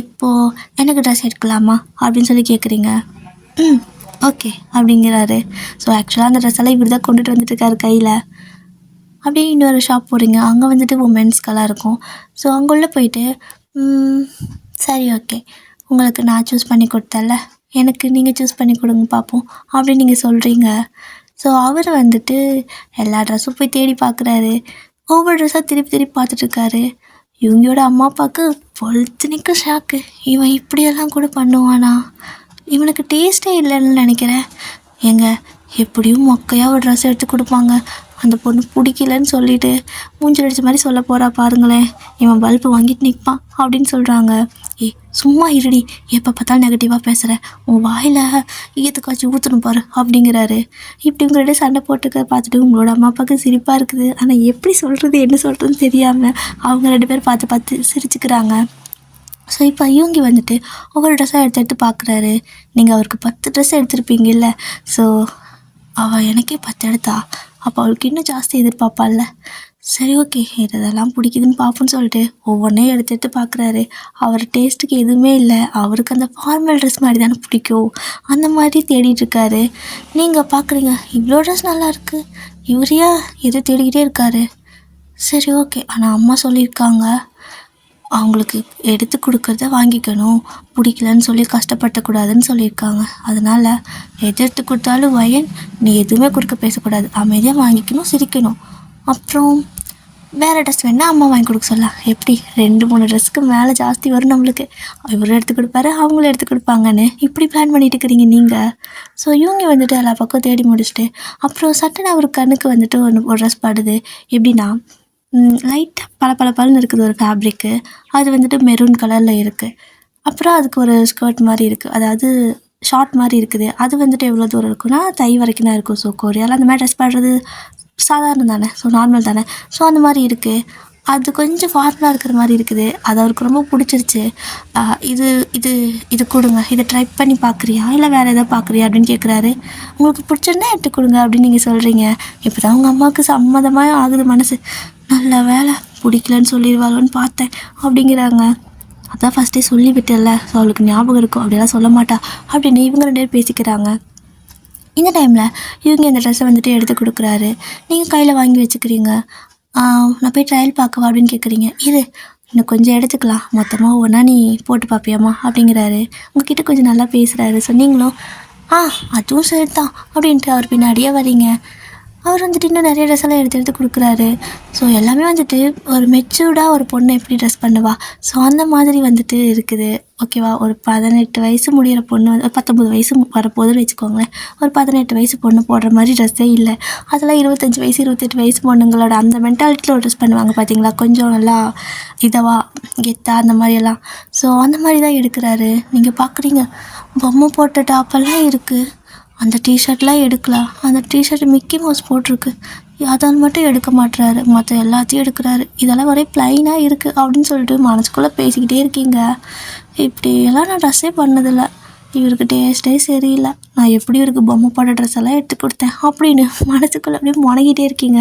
இப்போது எனக்கு ட்ரெஸ் எடுக்கலாமா அப்படின்னு சொல்லி கேட்குறீங்க. ஓகே அப்படிங்கிறாரு. ஸோ ஆக்சுவலாக அந்த ட்ரெஸ் எல்லாம் இவர் தான் கொண்டுட்டு வந்துட்டுருக்காரு கையில். அப்படியே இன்னொரு ஷாப் போகிறீங்க. அங்கே வந்துட்டு உமென்ஸ்கெல்லாம் இருக்கும். ஸோ அங்கே உள்ளே போயிட்டு சரி ஓகே, உங்களுக்கு நான் சூஸ் பண்ணி கொடுத்தேன்ல, எனக்கு நீங்கள் சூஸ் பண்ணி கொடுங்க பார்ப்போம் அப்படின்னு நீங்கள் சொல்கிறீங்க. ஸோ அவர் வந்துட்டு எல்லா ட்ரெஸ்ஸும் போய் தேடி பார்க்குறாரு. ஒவ்வொரு ட்ரெஸ்ஸாக திருப்பி பார்த்துட்ருக்காரு. இவங்களோட அம்மா அப்பாவுக்கு பொழுத்துனிக்கு ஷாக்கு. இவன் இப்படியெல்லாம் கூட பண்ணுவானா? இவனுக்கு டேஸ்ட்டே இல்லைன்னு நினைக்கிறேன். எப்படியும் மொக்கையாக ஒரு ட்ரெஸ் எடுத்து கொடுப்பாங்க. அந்த பொண்ணு பிடிக்கலன்னு சொல்லிவிட்டு மூஞ்சில் அடித்த மாதிரி சொல்ல போகிறா பாருங்களேன். இவன் பல்பு வாங்கிட்டு நிற்பான் அப்படின்னு சொல்கிறாங்க. சும்மா இருடி, எப்போ பார்த்தாலும் நெகட்டிவாக பேசுகிறேன், உன் வாயில் ஈயத்துக்காச்சும் ஊற்றணும் பாரு அப்படிங்கிறாரு. இப்படி உங்கள்கிட்ட சண்டை போட்டுக்க பார்த்துட்டு உங்களோட அம்மா அப்பாவுக்கு சிரிப்பாக இருக்குது. ஆனால் எப்படி சொல்கிறது என்ன சொல்கிறதுன்னு தெரியாமல் அவங்க 2 பேர் பார்த்து சிரிச்சுக்கிறாங்க. ஸோ இப்போ இவங்க வந்துட்டு ஒவ்வொரு ட்ரெஸ்ஸாக எடுத்து பார்க்குறாரு. நீங்கள் அவருக்கு 10 ட்ரெஸ் எடுத்திருப்பீங்கல்ல. ஸோ அவள் எனக்கே 10 எடுத்தா, அப்போ அவளுக்கு இன்னும் ஜாஸ்தி எதிர்பார்ப்பாள்ல. சரி ஓகே, இதெல்லாம் பிடிக்குதுன்னு பார்ப்போன்னு சொல்லிட்டு ஒவ்வொன்றையும் எடுத்து பார்க்குறாரு. அவர் டேஸ்ட்டுக்கு எதுவுமே இல்லை. அவருக்கு அந்த ஃபார்மல் ட்ரெஸ் மாதிரி தானே பிடிக்கும், அந்த மாதிரி தேடிட்டுருக்காரு. நீங்கள் பார்க்குறீங்க, இவ்வளோ ட்ரெஸ் நல்லாயிருக்கு, இவரையா எது தேடிக்கிட்டே இருக்காரு. சரி ஓகே, ஆனால் அம்மா சொல்லியிருக்காங்க அவங்களுக்கு எடுத்து கொடுக்குறத வாங்கிக்கணும், பிடிக்கலன்னு சொல்லி கஷ்டப்படக்கூடாதுன்னு சொல்லியிருக்காங்க. அதனால் எது எடுத்து கொடுத்தாலும் வயன் நீ எதுவுமே கொடுக்க பேசக்கூடாது, அமைதியாக வாங்கிக்கணும், சிரிக்கணும். அப்புறம் வேறு ட்ரெஸ் வேணால் அம்மா வாங்கி கொடுக்க சொல்லலாம். எப்படி 2-3 ட்ரெஸ்ஸுக்கு மேலே ஜாஸ்தி வரும் நம்மளுக்கு. இவரும் எடுத்து கொடுப்பாரு, அவங்களும் எடுத்து கொடுப்பாங்கன்னு இப்படி பிளான் பண்ணிட்டு இருக்கிறீங்க நீங்கள். ஸோ இவங்க வந்துட்டு எல்லா பக்கம் தேடி முடிச்சுட்டு அப்புறம் சட்டுன்னு அவர் கண்ணுக்கு வந்துட்டு ஒரு ட்ரெஸ் படுது. எப்படின்னா லைட்டாக பளபளன்னு இருக்குது ஒரு ஃபேப்ரிக்கு. அது வந்துட்டு மெரூன் கலரில் இருக்குது. அப்புறம் அதுக்கு ஒரு ஸ்கர்ட் மாதிரி இருக்குது, அதாவது ஷார்ட் மாதிரி இருக்குது. அது வந்துட்டு எவ்வளோ தூரம் இருக்குன்னா தை வரைக்கும் தான் இருக்கும். ஸோ கொரியாவில் அந்த மாதிரி ட்ரெஸ் பண்ணுறது சாதாரணம் தானே, ஸோ நார்மல் தானே. ஸோ அந்த மாதிரி இருக்குது. அது கொஞ்சம் ஃபார்மலாக இருக்கிற மாதிரி இருக்குது. அது அவருக்கு ரொம்ப பிடிச்சிருச்சு. இது இது இது கொடுங்க, இதை ட்ரை பண்ணி பார்க்குறியா இல்லை வேறு எதாவது பார்க்குறியா அப்படின்னு கேட்குறாரு. உங்களுக்கு பிடிச்சிருந்தா எடுத்து கொடுங்க அப்படின்னு நீங்கள் சொல்கிறீங்க. இப்போ தான் உங்கள் அம்மாவுக்கு சம்மதமாக ஆகுது மனசு. நல்ல வேலை, பிடிக்கலன்னு சொல்லிடுவாளோன்னு பார்த்தேன் அப்படிங்கிறாங்க. அதான் ஃபஸ்ட்டே சொல்லிவிட்டேன்ல, ஸோ அவளுக்கு ஞாபகம் இருக்கும், அப்படியெல்லாம் சொல்ல மாட்டா அப்படின்னு இவங்க 2 பேர் பேசிக்கிறாங்க. இந்த டைமில் இவங்க இந்த ட்ரெஸ்ஸை வந்துட்டு எடுத்து கொடுக்குறாரு. நீங்கள் கையில் வாங்கி வச்சுக்கிறீங்க. நான் போய் ட்ரையல் பார்க்கவா அப்படின்னு கேட்குறீங்க. இது இன்னும் கொஞ்சம் எடுத்துக்கலாம், மொத்தமாக ஒன்றா நீ போட்டு பார்ப்பியாம்மா அப்படிங்கிறாரு. உங்ககிட்ட கொஞ்சம் நல்லா பேசுகிறாரு. சொன்னீங்களும் அதுவும் சரி தான் அப்படின்ட்டு அவர் பின்னாடியே வரீங்க. அவர் வந்துட்டு இன்னும் நிறைய ட்ரெஸ் எல்லாம் எடுத்து கொடுக்குறாரு. ஸோ எல்லாமே வந்துட்டு ஒரு மெச்சூர்டாக ஒரு பொண்ணை எப்படி ட்ரெஸ் பண்ணுவா, ஸோ அந்த மாதிரி வந்துட்டு இருக்குது. ஓகேவா? ஒரு 18 வயசு முடிகிற பொண்ணு வந்து 19 வயசு வரப்போதுன்னு வச்சுக்கோங்களேன். ஒரு 18 வயசு பொண்ணு போடுற மாதிரி ட்ரெஸ்ஸே இல்லை. அதெல்லாம் 25 வயசு 28 வயசு பொண்ணுங்களோட அந்த மென்டாலிட்டியில் ஒரு ட்ரெஸ் பண்ணுவாங்க பார்த்தீங்களா, கொஞ்சம் நல்லா இதவா கெத்தா அந்த மாதிரியெல்லாம். ஸோ அந்த மாதிரி தான் எடுக்கிறாரு. நீங்கள் பார்க்குறீங்க, பொம்மை போட்ட டாப்பெல்லாம் இருக்குது. அந்த டிஷர்ட்லாம் எடுக்கலாம். அந்த டிஷர்ட் மிக்கி மவுஸ் போட்டிருக்கு, அதால் மட்டும் எடுக்க மாட்டுறாரு, மற்ற எல்லாத்தையும் எடுக்கிறாரு. இதெல்லாம் ஒரே ப்ளைனாக இருக்குது அப்படின்னு சொல்லிட்டு மனசுக்குள்ளே பேசிக்கிட்டே இருக்கீங்க. இப்படியெல்லாம் நான் ட்ரெஸ்ஸே பண்ணதில்லை, இவருக்கு டேஸ்ட்டே சரியில்லை, நான் எப்படி இவருக்கு பொம்மை போட்ட ட்ரெஸ் எல்லாம் எடுத்து கொடுத்தேன் அப்படின்னு மனசுக்குள்ளே அப்படியே முடங்கிட்டே இருக்கீங்க.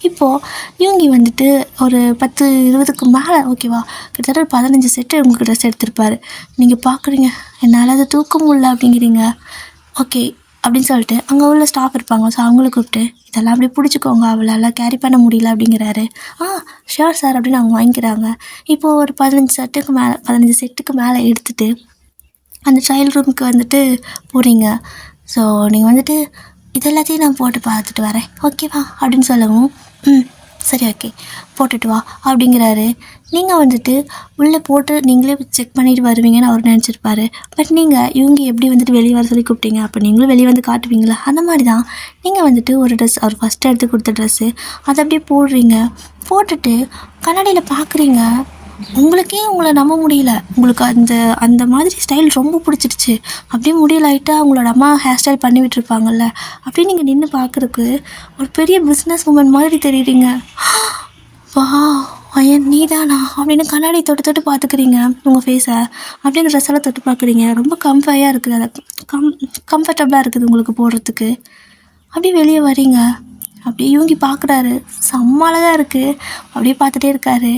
இப்போது இவங்க வந்துட்டு ஒரு 10-20க்கு மேலே, ஓகேவா, கிட்டத்தட்ட ஒரு 15 செட்டு உங்களுக்கு ட்ரெஸ் எடுத்திருப்பாரு. நீங்கள் பார்க்குறீங்க, என்னால் அதை தூக்க முடியல அப்படிங்கிறீங்க. ஓகே அப்படின்னு சொல்லிட்டு அங்கே உள்ள ஸ்டாஃப் இருப்பாங்க, ஸோ அவங்கள கூப்பிட்டு இதெல்லாம் அப்படி பிடிச்சிக்கோங்க, அவளால் கேரி பண்ண முடியல அப்படிங்கிறாரு. ஷியோர் சார் அப்படின்னு அவங்க வாங்கிக்கிறாங்க. இப்போது ஒரு 15 செட்டுக்கு மேலே எடுத்துகிட்டு அந்த ட்ரையல் ரூமுக்கு வந்துட்டு போகிறீங்க. ஸோ நீங்கள் வந்துட்டு இது எல்லாத்தையும் நான் போட்டு பார்த்துட்டு வரேன், ஓகேவா அப்படின்னு சொல்லவும், ம் சரி ஓகே போட்டுட்டு வா அப்படிங்கிறாரு. நீங்கள் வந்துட்டு உள்ளே போட்டு நீங்களே செக் பண்ணிட்டு வருவீங்கன்னு அவர் நினச்சிருப்பாரு. பட் நீங்கள் இவங்க எப்படி வந்துட்டு வெளியே வர சொல்லி கூப்பிட்டீங்க, அப்போ நீங்களும் வெளியே வந்து காட்டுவீங்களா, அந்த மாதிரி தான் நீங்கள் வந்துட்டு ஒரு ட்ரெஸ் அவர் ஃபஸ்ட்டு எடுத்து கொடுத்த ட்ரெஸ்ஸு அதை அப்படியே போடுறீங்க. போட்டுட்டு கண்ணாடியில் பார்க்குறீங்க. உங்களுக்கே உங்களை நம்ப முடியல. உங்களுக்கு அந்த அந்த மாதிரி ஸ்டைல் ரொம்ப பிடிச்சிருச்சு. அப்படியே முடியல ஆகிட்டா அவங்களோட அம்மா ஹேர் ஸ்டைல் பண்ணி விட்டுருப்பாங்கல்ல, அப்படியே நீங்கள் நின்று பார்க்குறக்கு ஒரு பெரிய பிஸ்னஸ் உமன் மாதிரி தெரியுறீங்க. வா ஐயன் நீ தானா அப்படின்னு கண்ணாடி தொட்டு தொட்டு பார்த்துக்கிறீங்க உங்கள் ஃபேஸை. அப்படியே அந்த ட்ரெஸ் எல்லாம் தொட்டு பார்க்குறீங்க. ரொம்ப கம்ஃபையாக இருக்குது, அதை கம்ஃபர்டபுளாக இருக்குது உங்களுக்கு போடுறதுக்கு. அப்படியே வெளியே வரீங்க. அப்படியே இவங்கி பார்க்குறாரு, செம்ம அழகாக இருக்குது. அப்படியே பார்த்துட்டே இருக்காரு.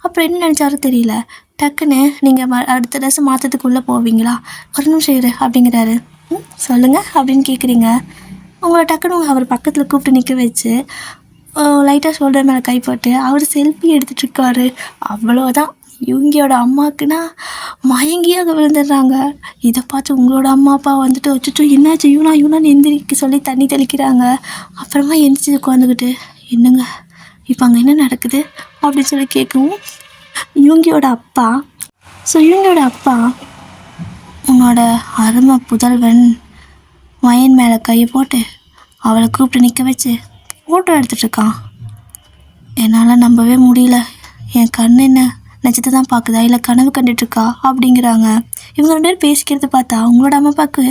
அப்புறம் என்ன நினச்சாரும் தெரியல, டக்குன்னு நீங்கள் அடுத்த ட்ரெஸ் மாற்றத்துக்குள்ளே போவீங்களா, ஒரு நிமிஷம் இரு அப்படிங்கிறாரு. சொல்லுங்கள் அப்படின்னு கேட்குறீங்க. உங்களை டக்குன்னு அவர் பக்கத்தில் கூப்பிட்டு நிற்க வச்சு லைட்டாக ஷோல்டர் மேலே கை போட்டு அவர் செல்ஃபி எடுத்துகிட்ருக்காரு. அவ்வளோதான், இவங்கியோட அம்மாவுக்குன்னா மயங்கியாக விழுந்துடுறாங்க. இதை பார்த்து உங்களோட அம்மா அப்பா வந்துட்டு வச்சுட்டு என்னாச்சு இவனான்னு எந்திரிக்க சொல்லி தண்ணி தெளிக்கிறாங்க. அப்புறமா எந்திரிச்சு உட்காந்துக்கிட்டு என்னங்க இப்போ அங்கே என்ன நடக்குது அப்படின்னு சொல்லி கேட்கவும், இவங்கியோட அப்பா உன்னோட அருமை புதல்வன் வயன் மேலே கையை போட்டு அவளை கூப்பிட்டு நிற்க வச்சு ஃபோட்டோ எடுத்துகிட்ருக்கான். என்னால் நம்பவே முடியல. என் கண் என்ன நிஜத்தை தான் பார்க்குதா இல்லை கனவு கண்டுட்ருக்கா அப்படிங்கிறாங்க. இவங்க 2 பேரும் பேசிக்கிறது பார்த்தா உங்களோட அம்மா அப்பாவுக்கு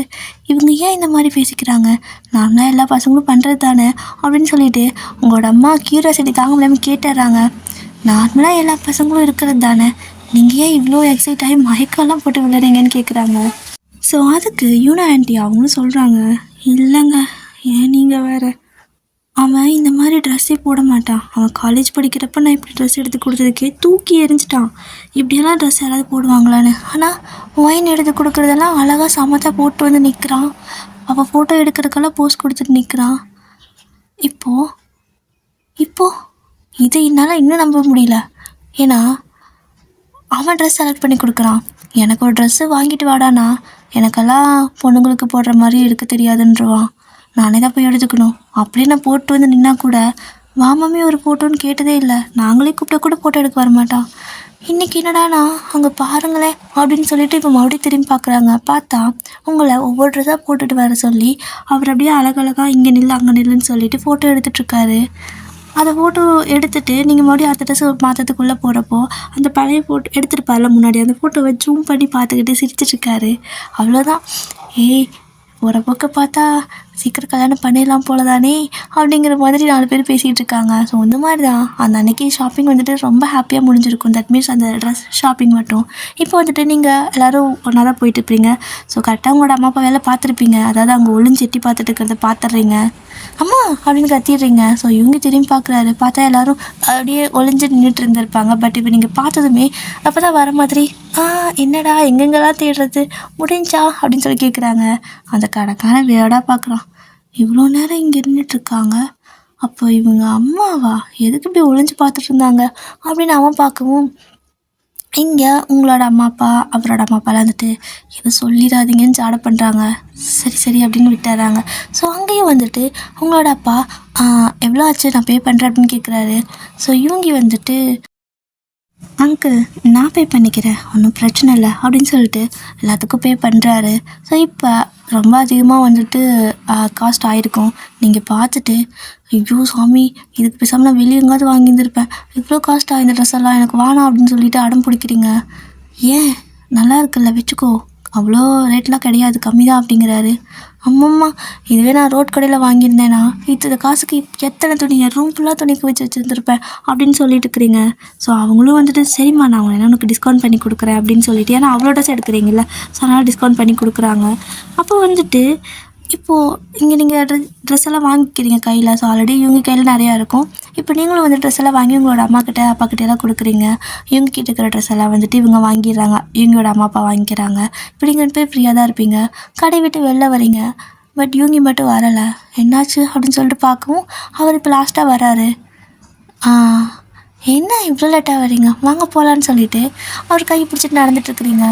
இவங்க ஏன் இந்த மாதிரி பேசிக்கிறாங்க, நார்மலாக எல்லா பசங்களும் பண்ணுறது தானே அப்படின்னு சொல்லிட்டு உங்களோட அம்மா க்யூரியாசிட்டி தாங்க முடியாமல் கேட்டுடுறாங்க. நார்மலாக எல்லா பசங்களும் இருக்கிறது தானே, நீங்கள் ஏன் இவ்வளோ எக்ஸைட் ஆகி மயக்கெல்லாம் போட்டு விளையாடுறீங்கன்னு கேட்குறாங்க. ஸோ அதுக்கு யூனா ஆண்டி அவங்களும் சொல்கிறாங்க, இல்லைங்க ஏன் நீங்கள் வேறு, அவன் இந்த மாதிரி ட்ரெஸ்ஸே போட மாட்டான். அவன் காலேஜ் படிக்கிறப்ப நான் இப்படி ட்ரெஸ் எடுத்து கொடுத்ததுக்கே தூக்கி எறிஞ்சிட்டான். இப்படியெல்லாம் ட்ரெஸ் யாராவது போடுவாங்களான்னு. ஆனால் ஒயின் எடுத்து கொடுக்குறதெல்லாம் அழகாக சமத்தாக போட்டு வந்து நிற்கிறான். அவள் ஃபோட்டோ எடுக்கிறதுக்கெல்லாம் போஸ்ட் கொடுத்துட்டு நிற்கிறான். இப்போது இது என்னால் இன்னும் நம்ப முடியல. ஏன்னா அவன் ட்ரெஸ் செலக்ட் பண்ணி கொடுக்குறான். எனக்கு ஒரு ட்ரெஸ்ஸு வாங்கிட்டு வாடானா எனக்கெல்லாம் பொண்ணுங்களுக்கு போடுற மாதிரி இருக்க தெரியாதுன்றவான். நானே தான் போய் எடுத்துக்கணும். அப்படியே நான் போட்டு வந்து நின்னா கூட மாமாமே ஒரு ஃபோட்டோன்னு கேட்டதே இல்லை. நாங்களே கூப்பிட்டா கூட ஃபோட்டோ எடுக்க வரமாட்டான். இன்றைக்கி என்னடானா அங்கே பாருங்களேன் அப்படின்னு சொல்லிட்டு இப்போ மறுபடியும் திரும்பி பார்க்குறாங்க. பார்த்தா உங்களை ஒவ்வொரு ட்ரெஸ்ஸாக போட்டுட்டு வர சொல்லி அவர் அப்படியே அழகழகாக இங்கே நில்லு அங்கே நில்லுன்னு சொல்லிட்டு ஃபோட்டோ எடுத்துகிட்ருக்காரு. அதை ஃபோட்டோ எடுத்துகிட்டு நீங்கள் மறுபடியும் அடுத்த ட்ரெஸ் மாற்றத்துக்குள்ளே போகிறப்போ அந்த பழைய ஃபோட்டோ எடுத்துகிட்டு முன்னாடி அந்த ஃபோட்டோவை ஜூம் பண்ணி பார்த்துக்கிட்டு சிரிச்சிட்ருக்காரு. அவ்வளோதான், ஏய் போகிற போக்க பார்த்தா சீக்கிரம் கல்யாணம் பண்ணிடலாம் போல தானே அப்படிங்கிற மாதிரி 4 பேர் பேசிகிட்டு இருக்காங்க. ஸோ இந்த மாதிரி தான் அந்த அன்றைக்கி ஷாப்பிங் வந்துட்டு ரொம்ப ஹாப்பியாக முடிஞ்சிருக்கும். தட் மீன்ஸ் அந்த ட்ரெஸ் ஷாப்பிங் மட்டும். இப்போ வந்துட்டு நீங்கள் எல்லோரும் ஒன்றா தான் போயிட்டுருப்பீங்க. ஸோ கரெக்டாக உங்களோட அம்மா அப்பா வேலை பார்த்துருப்பீங்க. அதாவது அங்கே ஒளிஞ்சு எட்டி பார்த்துட்டு இருக்கிறத பார்த்துட்றீங்க. அம்மா அப்படின்னு கத்திடுறீங்க. ஸோ இவங்க திரும்பி பார்க்குறாரு. பார்த்தா எல்லோரும் அப்படியே ஒளிஞ்சு நின்றுட்டு இருந்திருப்பாங்க. பட் இப்போ நீங்கள் பார்த்ததுமே அப்போ தான் வர மாதிரி என்னடா எங்கெங்கெல்லாம் தேடுறது முடிஞ்சா அப்படின்னு சொல்லி கேட்குறாங்க. அந்த கடைக்கான வேடாக பார்க்குறான். இவ்வளோ நேரம் இங்கே இருந்துகிட்ருக்காங்க, அப்போ இவங்க அம்மாவா எதுக்கு இப்படி ஒளிஞ்சு பார்த்துட்டு இருந்தாங்க அப்படின்னு அவன் பார்க்கவும், இங்கே உங்களோட அம்மா அப்பா அவரோட அம்மா அப்பாலாம் வந்துட்டு எதுவும் சொல்லிடாதீங்கன்னு ஜாடை பண்ணுறாங்க. சரி அப்படின்னு விட்டுறாங்க. ஸோ அங்கேயும் வந்துட்டு உங்களோட அப்பா எவ்வளோ ஆச்சு நான் பே பண்ணுறேன் அப்படின்னு கேட்குறாரு. ஸோ இவங்க வந்துட்டு அங்கிள் நான் பே பண்ணிக்கிறேன் ஒன்றும் பிரச்சனை இல்லை அப்படின்னு சொல்லிட்டு எல்லாத்துக்கும் பே பண்ணுறாரு. ஸோ இப்போ ரொம்ப அதிகமாக வந்துட்டு காஸ்ட் ஆகிருக்கும். நீங்கள் பார்த்துட்டு ஐயோ சாமி இதுக்கு பேசாமல் நான் வெளியே எங்காவது வாங்கியிருந்திருப்பேன், இவ்வளோ காஸ்ட் ஆகிருந்த ட்ரெஸ் எல்லாம் எனக்கு வேணாம் அப்படின்னு சொல்லிட்டு அடம் பிடிக்கிறீங்க. ஏன் நல்லா இருக்குல்ல வச்சுக்கோ, அவ்வளோ ரேட்லாம் கிடையாது கம்மி தான் அப்படிங்கிறாரு. அம்மம்மா இதுவே நான் ரோட் கடையில் வாங்கியிருந்தேன்னா இந்த காசுக்கு எத்தனை துணி என் ரூம் ஃபுல்லாக துணிக்கு வச்சுருந்துருப்பேன் அப்படின்னு சொல்லிட்டு இருக்கிறீங்க. ஸோ அவங்களும் வந்துட்டு சரிம்மா நான் என்ன உனக்கு டிஸ்கவுண்ட் பண்ணி கொடுக்குறேன் அப்படின்னு சொல்லிட்டு, ஏன்னா அவ்வளோ ட்ரெஸ் எடுக்கிறீங்களா ஸோ அதனால் டிஸ்கவுண்ட் பண்ணி கொடுக்குறாங்க. அப்போ வந்துட்டு இப்போது இங்கே நீங்கள் ட்ரெஸ் எல்லாம் வாங்கிக்கிறீங்க கையில். ஸோ ஆல்ரெடி இவங்க கையில் நிறையா இருக்கும். இப்போ நீங்களும் வந்து ட்ரெஸ் எல்லாம் வாங்கி உங்களோட அம்மாக்கிட்ட அப்பாக்கிட்ட எல்லாம் கொடுக்குறீங்க. இவங்க கிட்ட இருக்கிற ட்ரெஸ் எல்லாம் வந்துட்டு இவங்க வாங்கிடுறாங்க, இவங்களோட அம்மா அப்பா வாங்கிக்கிறாங்க. இப்போ நீங்கள் 2 பேர் ஃப்ரீயாக தான் இருப்பீங்க. கடை விட்டு வெளில வரீங்க. பட் இவங்க மட்டும் வரலை. என்னாச்சு அப்படின்னு சொல்லிட்டு பார்க்கவும் அவர் இப்போ லாஸ்ட்டாக வராரு. என்ன இவ்வளோ லேட்டாக வரீங்க, வாங்க போகலான்னு சொல்லிட்டு அவர் கை பிடிச்சிட்டு நடந்துட்டுருக்குறீங்க.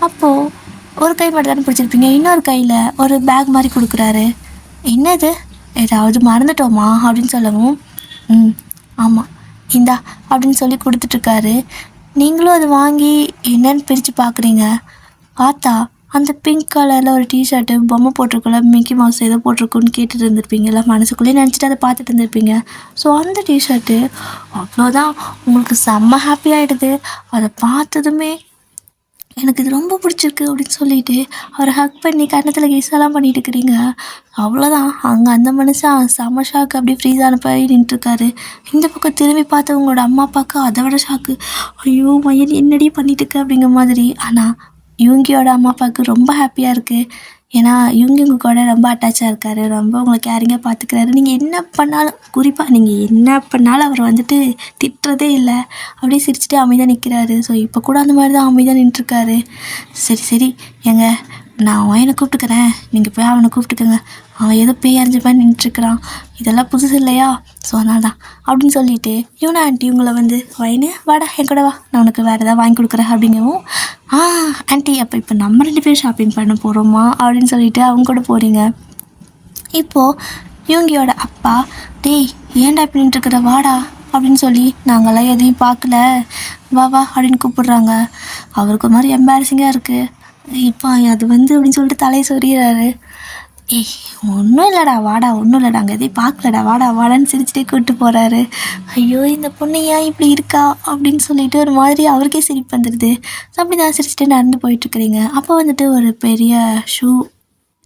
அப்போது ஒரு கை மட்டும் தானே பிடிச்சிருப்பீங்க, இன்னொரு கையில் ஒரு பேக் மாதிரி கொடுக்குறாரு. என்னது ஏதாவது மறந்துட்டோமா அப்படின்னு சொல்லவும், ம் ஆமாம் இந்தா அப்படின்னு சொல்லி கொடுத்துட்ருக்காரு. நீங்களும் அதை வாங்கி என்னன்னு பிரித்து பார்க்குறீங்க. பார்த்தா அந்த பிங்க் கலரில் ஒரு டிஷர்ட்டு பொம்மை போட்டிருக்குள்ள, மிக்கி மவுஸ் ஏதோ போட்டிருக்குன்னு கேட்டுட்டு இருந்திருப்பீங்கல்ல, மனசுக்குள்ளேயே நினச்சிட்டு அதை பார்த்துட்டு இருந்திருப்பீங்க. ஸோ அந்த டிஷர்ட்டு அவ்வளோதான், உங்களுக்கு செம்ம ஹாப்பி ஆகிடுது. அதை பார்த்ததுமே எனக்கு இது ரொம்ப பிடிச்சிருக்கு அப்படின்னு சொல்லிட்டு அவரை ஹக் பண்ணி கன்னத்தில் கிஸ்ஸெல்லாம் பண்ணிட்டு இருக்கிறீங்க. அவ்வளோதான், அங்கே அந்த மனுஷன் செம்ம ஷாக்கு, அப்படியே ஃப்ரீஸ் ஆன போய் நின்றுருக்காரு. இந்த பக்கம் திரும்பி பார்த்து உங்களோட அம்மா அப்பாவுக்கு அதை விட ஷாக்கு. ஐயோ மயில் என்னடி பண்ணிட்டு இருக்க அப்படிங்கிற மாதிரி. ஆனால் யூங்கியோட அம்மா அப்பாவுக்கு ரொம்ப ஹாப்பியாக இருக்குது. ஏன்னா யூங்கி உங்கள் கூட ரொம்ப அட்டாச்சாக இருக்கார், ரொம்ப உங்களை கேரிங்காக பார்த்துக்கிறாரு. நீங்கள் என்ன பண்ணாலும், குறிப்பாக நீங்கள் என்ன பண்ணாலும் அவர் வந்துட்டு திட்டுறதே இல்லை, அப்படியே சிரிச்சுட்டு அமைதியாக நிற்கிறாரு. ஸோ இப்போ கூட அந்த மாதிரி தான் அமைதியாக நின்றுருக்காரு. சரி சரி ஏங்க, நான் அவனை கூப்பிட்டுக்கிறேன், நீங்கள் போய் அவனை கூப்பிட்டுக்கோங்க, அவன் ஏதோ பேய் அறிஞ்ச மாதிரி நின்றுட்டுருக்கிறான், இதெல்லாம் புதுசு இல்லையா, ஸோ அதனால தான் அப்படின்னு சொல்லிட்டு யூனா ஆண்டி உங்களை வந்து வயனு வாடா என் கூட வா, நான் உனக்கு வேறு ஏதாவது வாங்கி கொடுக்குறேன் அப்படிங்கவும், ஆண்டி அப்போ இப்போ நம்ம 2 பேரும் ஷாப்பிங் பண்ண போகிறோமா அப்படின்னு சொல்லிட்டு அவங்க கூட போகிறீங்க. இப்போது யூங்கியோட அப்பா, டேய் ஏன்டா இப்படி நின்றுருக்குற வாடா அப்படின்னு சொல்லி, நாங்களாம் எதையும் பார்க்கல வா வா அப்படின்னு கூப்பிடுறாங்க. அவருக்கு ஒரு மாதிரி எம்பாரசிங்காக இருக்குது. இப்போ அது வந்து அப்படின்னு சொல்லிட்டு தலையை சொறிகிறாரு. ஏய் ஒன்றும் இல்லைடா வாடா, ஒன்றும் இல்லைடா, அங்கே எதையும் பார்க்கலடா வாடா வாடான்னு சிரிச்சுட்டே கூப்பிட்டு போகிறாரு. ஐயோ இந்த பொண்ணு ஏன் இப்படி இருக்கா அப்படின்னு சொல்லிட்டு ஒரு மாதிரி அவருக்கே சிரிப்பு வந்துடுது. ஸோ அப்படி தான் சிரிச்சுட்டு நடந்து போயிட்டுருக்குறீங்க. அப்போ வந்துட்டு ஒரு பெரிய ஷூ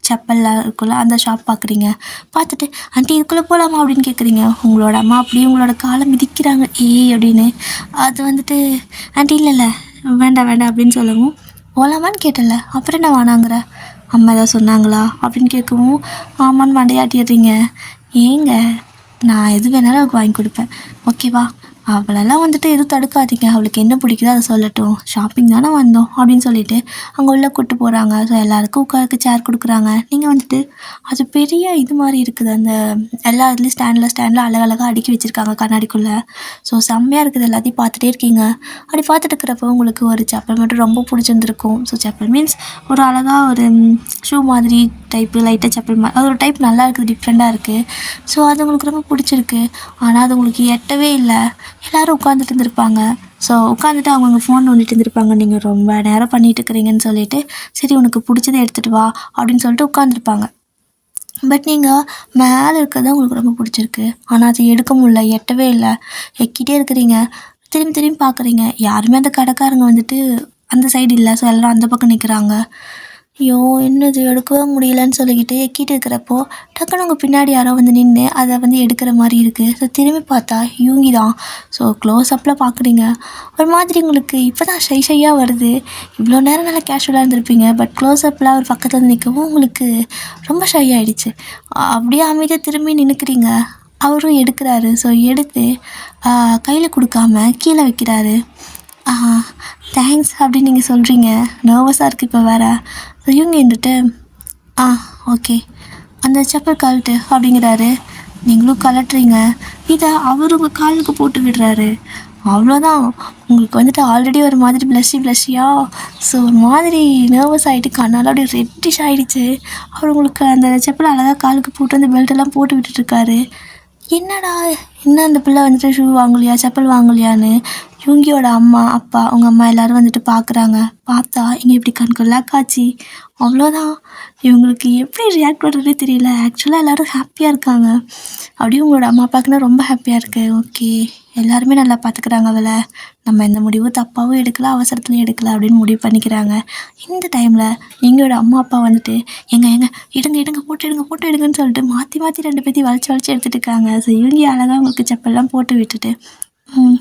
செப்பல்லாம் இருக்குல்ல, அந்த ஷாப் பார்க்குறீங்க. பார்த்துட்டு ஆண்டி இதுக்குள்ளே போகலாமா அப்படின்னு கேட்குறீங்க. உங்களோட அம்மா அப்படியே உங்களோட காலை மிதிக்கிறாங்க அப்படின்னு. அது வந்துட்டு ஆண்டி இல்லை வேண்டாம் வேண்டாம் அப்படின்னு சொல்லவும், போகலாமான்னு கேட்டல, அப்புறம் என்ன வேணாங்கிற, அம்மா ஏதாவது சொன்னாங்களா அப்படின்னு கேட்கவும், ஆமான்னு மண்டையாட்டிடுறீங்க. ஏங்க நான் எது வேணாலும் அவளுக்கு வாங்கி கொடுப்பேன், ஓகேவா, அவளெல்லாம் வந்துட்டு எதுவும் தடுக்காதீங்க, அவளுக்கு என்ன பிடிக்குதோ அதை சொல்லட்டும், ஷாப்பிங் தானே வந்தோம் அப்படின்னு சொல்லிட்டு அங்கே உள்ளே கூப்பிட்டு போகிறாங்க. ஸோ எல்லாேருக்கும் உட்காருக்கு சேர் கொடுக்குறாங்க. நீங்கள் வந்துட்டு அது பெரிய இது மாதிரி இருக்குது, அந்த எல்லா இதுலேயும் ஸ்டாண்டில் அழகழகாக அடுக்கி வச்சுருக்காங்க கண்ணாடிக்குள்ளே. ஸோ செம்மையாக இருக்குது, எல்லாத்தையும் பார்த்துட்டே இருக்கீங்க. அப்படி பார்த்துட்டு இருக்கிறப்போ உங்களுக்கு ஒரு செப்பல் மட்டும் ரொம்ப பிடிச்சிருந்துருக்கும். ஸோ செப்பல் மீன்ஸ் ஒரு அழகாக ஒரு ஷூ மாதிரி டைப்பு, லைட்டாக செப்பல் மாதிரி, அது ஒரு டைப் நல்லா இருக்குது, டிஃப்ரெண்ட்டாக இருக்குது. ஸோ அது உங்களுக்கு ரொம்ப பிடிச்சிருக்கு. ஆனால் அது உங்களுக்கு எட்டவே இல்லை. எல்லோரும் உட்காந்துட்டு இருந்திருப்பாங்க. ஸோ உட்காந்துட்டு அவங்க ஃபோன் நோண்டிட்டு இருந்திருப்பாங்க. நீங்கள் ரொம்ப நேரம் பண்ணிட்டு இருக்கிறீங்கன்னு சொல்லிட்டு, சரி உனக்கு பிடிச்சதை எடுத்துகிட்டு வா அப்படின்னு சொல்லிட்டு உட்காந்துருப்பாங்க. பட் நீங்கள் மேலே இருக்கிறது உங்களுக்கு ரொம்ப பிடிச்சிருக்கு, ஆனால் அது எடுக்க முடியல, எட்டவே இல்லை, எக்கிட்டே இருக்கிறீங்க. திரும்பி திரும்பி பார்க்குறீங்க, யாருமே அந்த கடைக்காரங்க வந்துட்டு அந்த சைடு இல்லை. ஸோ எல்லோரும் அந்த பக்கம் நிற்கிறாங்க. ஐயோ என்னது எடுக்கவே முடியலன்னு சொல்லிக்கிட்டு எக்கிட்டு இருக்கிறப்போ டக்குன்னு உங்கள் பின்னாடி யாரோ வந்து நின்று அதை வந்து எடுக்கிற மாதிரி இருக்குது. ஸோ திரும்பி பார்த்தா யூங்கி தான். ஸோ க்ளோஸ்அப்பில் பார்க்குறீங்க. ஒரு மாதிரி உங்களுக்கு இப்போ தான் ஷையாக வருது. இவ்வளோ நேரம் நல்லா கேஷுவலாக இருந்திருப்பீங்க, பட் க்ளோஸ்அப்பில் ஒரு பக்கத்தில் வந்து நிற்கவும் உங்களுக்கு ரொம்ப ஷை ஆகிடுச்சு. அப்படியே அமைதியாக திரும்பி நின்றுக்கிறீங்க. அவரும் எடுக்கிறாரு. ஸோ எடுத்து கையில் கொடுக்காம கீழே வைக்கிறாரு. தேங்க்ஸ் அப்படின்னு நீங்கள் சொல்கிறீங்க. நர்வஸாக இருக்குது இப்போ வேறு. இவங்க இருந்துட்டு ஓகே அந்த செப்பல் கழட்டு அப்படிங்கிறாரு. நீங்களும் கலட்டுறீங்க. இதை அவர் உங்கள் காலுக்கு போட்டு விடுறாரு. அவ்வளோதான், உங்களுக்கு வந்துட்டு ஆல்ரெடி ஒரு மாதிரி ப்ளஷ்ஷியாக, ஸோ ஒரு மாதிரி நர்வஸ் ஆகிட்டு கண்ணால் அப்படியே ரெட்டிஷ் ஆகிடுச்சு. அவர் உங்களுக்கு அந்த செப்பல் அழகாக காலுக்கு போட்டு அந்த பெல்ட்டெல்லாம் போட்டு விட்டுட்டுருக்காரு. என்னடா என்ன அந்த பிள்ளை வந்துட்டு ஷூ வாங்கலையா, செப்பல் வாங்கலையான்னு யூங்கியோட அம்மா அப்பா அவங்க அம்மா எல்லோரும் வந்துட்டு பார்க்குறாங்க. பார்த்தா இங்கே இப்படி கண்கொள்ளா காட்சி. அவ்வளோதான், இவங்களுக்கு எப்படி ரியாக்ட் பண்ணுறதே தெரியல. ஆக்சுவலாக எல்லோரும் ஹாப்பியாக இருக்காங்க. அப்படியே உங்களோட அம்மா அப்பாவுக்குன்னா ரொம்ப ஹாப்பியாக இருக்குது. ஓகே எல்லாருமே நல்லா பார்த்துக்குறாங்க அவளை, நம்ம எந்த முடிவும் தப்பாகவும் எடுக்கல, அவசரத்துலையும் எடுக்கல அப்படின்னு முடிவு பண்ணிக்கிறாங்க. இந்த டைமில் எங்களோட அம்மா அப்பா வந்துட்டு எங்க எடுங்க போட்டு எடுங்கன்னு சொல்லிட்டு மாற்றி 2 பேர்த்தையும் வளைச்சி எடுத்துகிட்டு இருக்காங்க. ஸோ இவங்க அழகாக உங்களுக்கு செப்பல்லாம் போட்டு விட்டுட்டு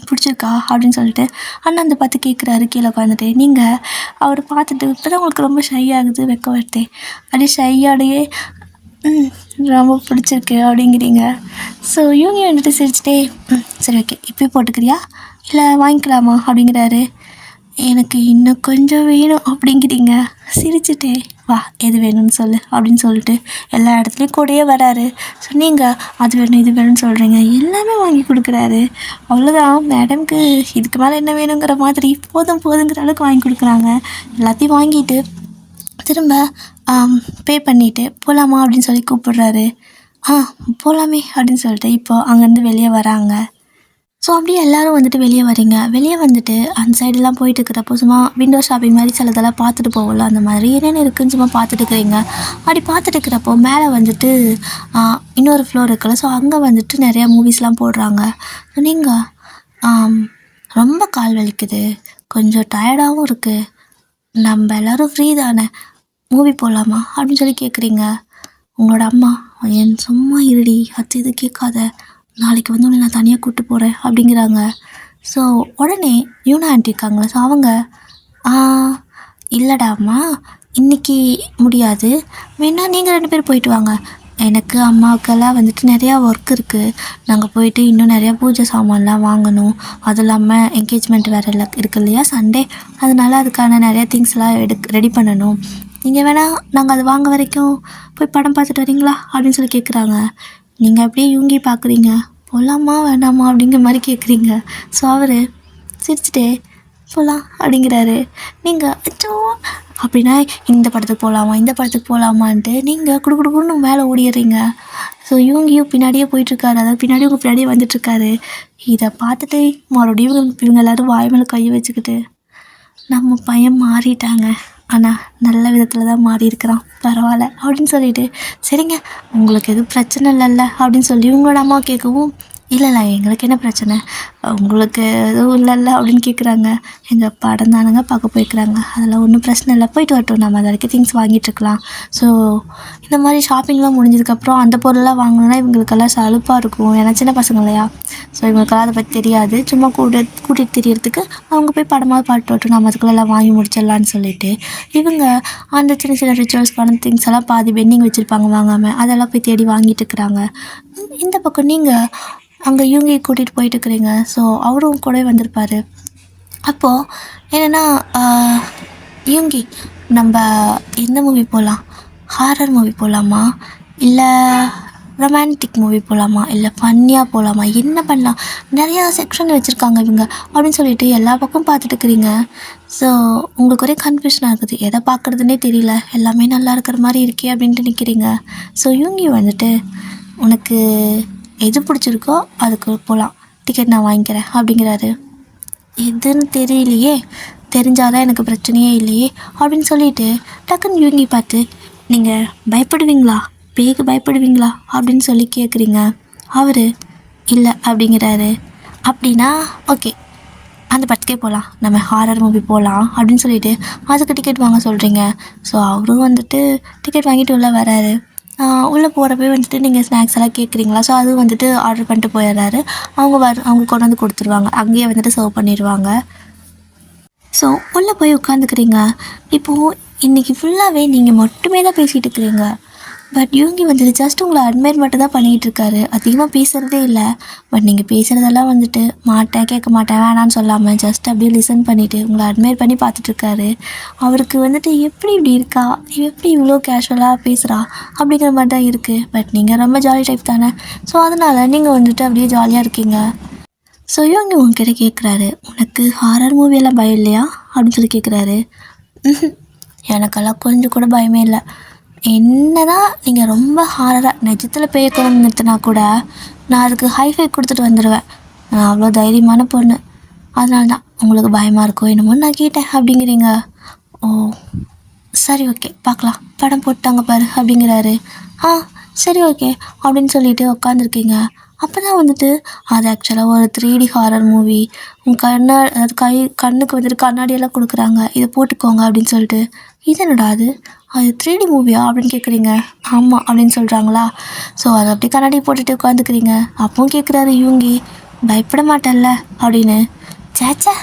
பிடிச்சிருக்கா அப்படின்னு சொல்லிட்டு அண்ணா அந்த பார்த்து கேட்குறாரு கீழே உட்காந்துட்டு. நீங்கள் அவர் பார்த்துட்டு இப்போ தான் உங்களுக்கு ரொம்ப ஷை ஆகுது, வெக்க வருது, அப்படியே ஷையோடையே ரொம்ப பிடிச்சிருக்கு அப்படிங்கிறீங்க. ஸோ யூங்கி வந்துட்டு சிரிச்சிட்டே சரி ஓகே இப்போ போட்டுக்கிறியா இல்லை வாங்கிக்கலாமா அப்படிங்கிறாரு. எனக்கு இன்னும் கொஞ்சம் வேணும் அப்படிங்கிறீங்க. சிரிச்சுட்டே வா எது வேணும்னு சொல்லு அப்படின்னு சொல்லிட்டு எல்லா இடத்துலையும் கூடயே வராரு. ஸோ நீங்கள் அது வேணும் இது வேணும்னு சொல்கிறீங்க, எல்லாமே வாங்கி கொடுக்குறாரு. அவ்வளோதான், மேடம்க்கு இதுக்கு மேலே என்ன வேணுங்கிற மாதிரி போதுங்கிற அளவுக்கு வாங்கி கொடுக்குறாங்க. எல்லாத்தையும் வாங்கிட்டு திரும்ப பே பண்ணிவிட்டு போகலாமா அப்படின்னு சொல்லி கூப்பிடுறாரு. ஆ போகலாமே அப்படின்னு சொல்லிட்டு இப்போ அங்கேருந்து வெளியே வராங்க. ஸோ அப்படியே எல்லாரும் வந்துட்டு வெளியே வரீங்க. வெளியே வந்துட்டு அந்த சைடெல்லாம் போயிட்டு இருக்கிறப்போ சும்மா விண்டோ ஷாப்பிங் மாதிரி சிலதெல்லாம் பார்த்துட்டு போகல, அந்த மாதிரி என்னென்ன இருக்குன்னு சும்மா பார்த்துட்டு இருக்கிறீங்க. அப்படி பார்த்துட்டு இருக்கிறப்போ மேலே வந்துட்டு இன்னொரு ஃப்ளோர் இருக்குல்ல, ஸோ அங்கே வந்துட்டு நிறையா மூவிஸ்லாம் போடுறாங்க. நீங்கள் ரொம்ப கால் வலிக்குது, கொஞ்சம் டயர்டாகவும் இருக்குது, நம்ம எல்லோரும் ஃப்ரீ தானே, மூவி போகலாமா அப்படின்னு சொல்லி கேட்குறீங்க. உங்களோட அம்மா, என் சும்மா இருடி, அது இது கேட்காத, நாளைக்கு வந்து உன்னை நான் தனியாக கூப்பிட்டு போகிறேன் அப்படிங்கிறாங்க. ஸோ உடனே யூனா ஆண்டி இருக்காங்களா, ஸோ அவங்க "ஆ இல்லைடா அம்மா, இன்றைக்கி முடியாது, வேணா நீங்கள் 2 பேர் போயிட்டு வாங்க, எனக்கு அம்மாவுக்கெல்லாம் வந்துட்டு நிறையா ஒர்க் இருக்குது, நாங்கள் போயிட்டு இன்னும் நிறையா பூஜை சாமான்லாம் வாங்கணும், அதுவும் இல்லாமல் என்கேஜ்மெண்ட் வேறு இருக்குது இல்லையா சண்டே, அதனால அதுக்கான நிறையா திங்ஸ்லாம் ரெடி பண்ணணும், நீங்கள் வேணால் நாங்கள் அது வாங்க வரைக்கும் போய் படம் பார்த்துட்டு வரீங்களா அப்படின்னு சொல்லி கேட்குறாங்க. நீங்கள் அப்படியே யூங்கி பார்க்குறீங்க, போகலாமா வேணாமா அப்படிங்கிற மாதிரி கேட்குறீங்க. ஸோ அவர் சிரிச்சுட்டே போகலாம் அப்படிங்கிறாரு. நீங்கள் அச்சோ அப்படின்னா இந்த படத்துக்கு போகலாமா இந்த படத்துக்கு போகலாமான்ட்டு நீங்கள் குடுக்குன்னு மேலே ஓடிடுறீங்க. ஸோ இவங்கேயும் பின்னாடியே போயிட்டுருக்காரு, அதாவது பின்னாடி உங்கள் பின்னாடியே வந்துட்டுருக்காரு. இதை பார்த்துட்டு மறுபடியும் இவங்க எல்லோரும் வாய் மேலே கையை வச்சுக்கிட்டு, நம்ம பையன் மாறிட்டாங்க, ஆனால் நல்ல விதத்தில் தான் மாறி இருக்கிறான், பரவாயில்ல அப்படின்னு சொல்லிட்டு, சரிங்க உங்களுக்கு எதுவும் பிரச்சனை இல்லைல்ல அப்படின்னு சொல்லி உங்களோட அம்மா கேட்கவும், இல்லைல்ல எங்களுக்கு என்ன பிரச்சனை, உங்களுக்கு எதுவும் இல்லைல்ல அப்படின்னு கேட்குறாங்க. எங்கள் படம் தானங்க பார்க்க போய்க்கிறாங்க, அதெல்லாம் ஒன்றும் பிரச்சனை இல்லை, போயிட்டு வரட்டும், நம்ம அது வரைக்கும் திங்ஸ் வாங்கிட்டுருக்கலாம். ஸோ இந்த மாதிரி ஷாப்பிங்லாம் முடிஞ்சதுக்கப்புறம் அந்த பொருளெலாம் வாங்கணுன்னா இவங்களுக்கெல்லாம் சலுப்பாக இருக்கும், ஏன்னா சின்ன பசங்க இல்லையா, ஸோ இவங்களுக்கெல்லாம் அதை பற்றி தெரியாது, சும்மா கூட்டிகிட்டு தெரியறதுக்கு அவங்க போய் படமாக பாட்டு வரட்டும், நம்ம அதுக்குள்ளெல்லாம் வாங்கி முடிச்சிடலான்னு சொல்லிட்டு இவங்க அந்த சின்ன சின்ன ரிச்சுவல்ஸ்க்கான திங்ஸ் எல்லாம் பாதி பெண்டிங் வச்சுருப்பாங்க வாங்காமல், அதெல்லாம் போய் தேடி வாங்கிட்டு இருக்கிறாங்க. இந்த பக்கம் நீங்கள் அங்கே யூங்கி கூட்டிகிட்டு போயிட்டுருக்குறீங்க. ஸோ அவரும் கூட வந்திருப்பார். அப்போது என்னென்னா யூங்கி நம்ம எந்த மூவி போகலாம், ஹாரர் மூவி போகலாமா, இல்லை ரொமான்டிக் மூவி போகலாமா, இல்லை ஃபன்னியாக போகலாமா, என்ன பண்ணலாம், நிறையா செக்ஷன் வச்சுருக்காங்க இவங்க அப்படின்னு சொல்லிட்டு எல்லா பக்கம் பார்த்துட்டுருக்குறீங்க. ஸோ உங்களுக்கு ஒரே கன்ஃபியூஷனாக இருக்குது, எதை பார்க்குறதுனே தெரியல, எல்லாமே நல்லா இருக்கிற மாதிரி இருக்கே அப்படின்ட்டு நிற்கிறீங்க. ஸோ யூங்கி வந்துட்டு உனக்கு எது பிடிச்சிருக்கோ அதுக்கு போகலாம், டிக்கெட் நான் வாங்கிக்கிறேன் அப்படிங்கிறாரு. எதுன்னு தெரியலையே, தெரிஞ்சாதான் எனக்கு பிரச்சனையே இல்லையே அப்படின்னு சொல்லிட்டு டக்குன்னு யூங்கி பார்த்து, நீங்கள் பயப்படுவீங்களா, பேய்க்கு பயப்படுவீங்களா அப்படின்னு சொல்லி கேட்குறீங்க. அவர் இல்லை அப்படிங்கிறாரு. அப்படின்னா ஓகே அந்த படத்துக்கே போகலாம், நம்ம ஹாரர் மூவி போகலாம் அப்படின்னு சொல்லிட்டு அதுக்கு டிக்கெட் வாங்க சொல்கிறீங்க. ஸோ அவரும் வந்துட்டு டிக்கெட் வாங்கிட்டு உள்ளே வராரு. உள்ளே போகிறப்பே வந்துட்டு நீங்கள் ஸ்நாக்ஸ் எல்லாம் கேட்குறீங்களா, ஸோ அதுவும் வந்துட்டு ஆர்டர் பண்ணிட்டு போயிடுறாரு. அவங்க கொண்டு வந்து கொடுத்துருவாங்க, அங்கேயே வந்துட்டு சர்வ் பண்ணிடுவாங்க. ஸோ உள்ளே போய் உட்காந்துக்கிறீங்க. இப்போது இன்றைக்கி ஃபுல்லாகவே நீங்கள் மட்டுமே தான் பேசிகிட்டு இருக்கிறீங்க. பட் யூங்கி வந்துட்டு ஜஸ்ட் உங்களை அட்மையர் மட்டும் தான் பண்ணிகிட்ருக்காரு, அதிகமாக பேசுகிறதே இல்லை. பட் நீங்கள் பேசுகிறதெல்லாம் வந்துட்டு மாட்டேன் கேட்க மாட்டேன் வேணான்னு சொல்லாமல் ஜஸ்ட் அப்படியே லிசன் பண்ணிவிட்டு உங்களை அட்மையர் பண்ணி பார்த்துட்ருக்காரு. அவருக்கு வந்துட்டு எப்படி இப்படி இருக்கா, எப்படி இவ்வளோ கேஷுவலாக பேசுகிறா அப்படிங்கிற மாதிரி தான் இருக்குது. பட் நீங்கள் ரொம்ப ஜாலி டைப் தானே, ஸோ அதனால் நீங்கள் வந்துட்டு அப்படியே ஜாலியாக இருக்கீங்க. ஸோ யூங்கி உங்ககிட்ட கேட்குறாரு, உனக்கு ஹாரர் மூவியெல்லாம் பயம் இல்லையா அப்படின்னு சொல்லி கேட்குறாரு. எனக்கெல்லாம் கொஞ்சம் கூட பயமே இல்லை, என்ன தான் நீங்கள் ரொம்ப ஹாரராக நிஜத்தில் பேய குழம்பு நிறுத்தினா கூட நான் அதுக்கு ஹைஃபை கொடுத்துட்டு வந்துடுவேன், நான் அவ்வளோ தைரியமான பொண்ணு, அதனால தான் உங்களுக்கு பயமாக இருக்கும் என்னமோ நான் கேட்டேன் அப்படிங்கிறீங்க. ஓ சரி ஓகே பார்க்கலாம், படம் போட்டாங்க பாரு அப்படிங்கிறாரு. சரி ஓகே அப்படின்னு சொல்லிட்டு உட்காந்துருக்கீங்க. அப்போ தான் வந்துட்டு அது ஆக்சுவலாக ஒரு 3D ஹாரர் மூவி, உங்கள் அதாவது கண்ணுக்கு வந்துட்டு கண்ணாடியெல்லாம் கொடுக்குறாங்க, இதை போட்டுக்கோங்க அப்படின்னு சொல்லிட்டு. இது என்னடா அது 3D மூவியா அப்படின்னு கேட்குறீங்க. ஆமாம் அப்படின்னு சொல்கிறாங்களா. ஸோ அதை அப்படியே கண்ணாடி போட்டுட்டு உட்காந்துக்கிறீங்க. அப்பவும் கேட்குறாரு யூங்கி, பயப்பட மாட்டேன்ல அப்படின்னு. சேச்சா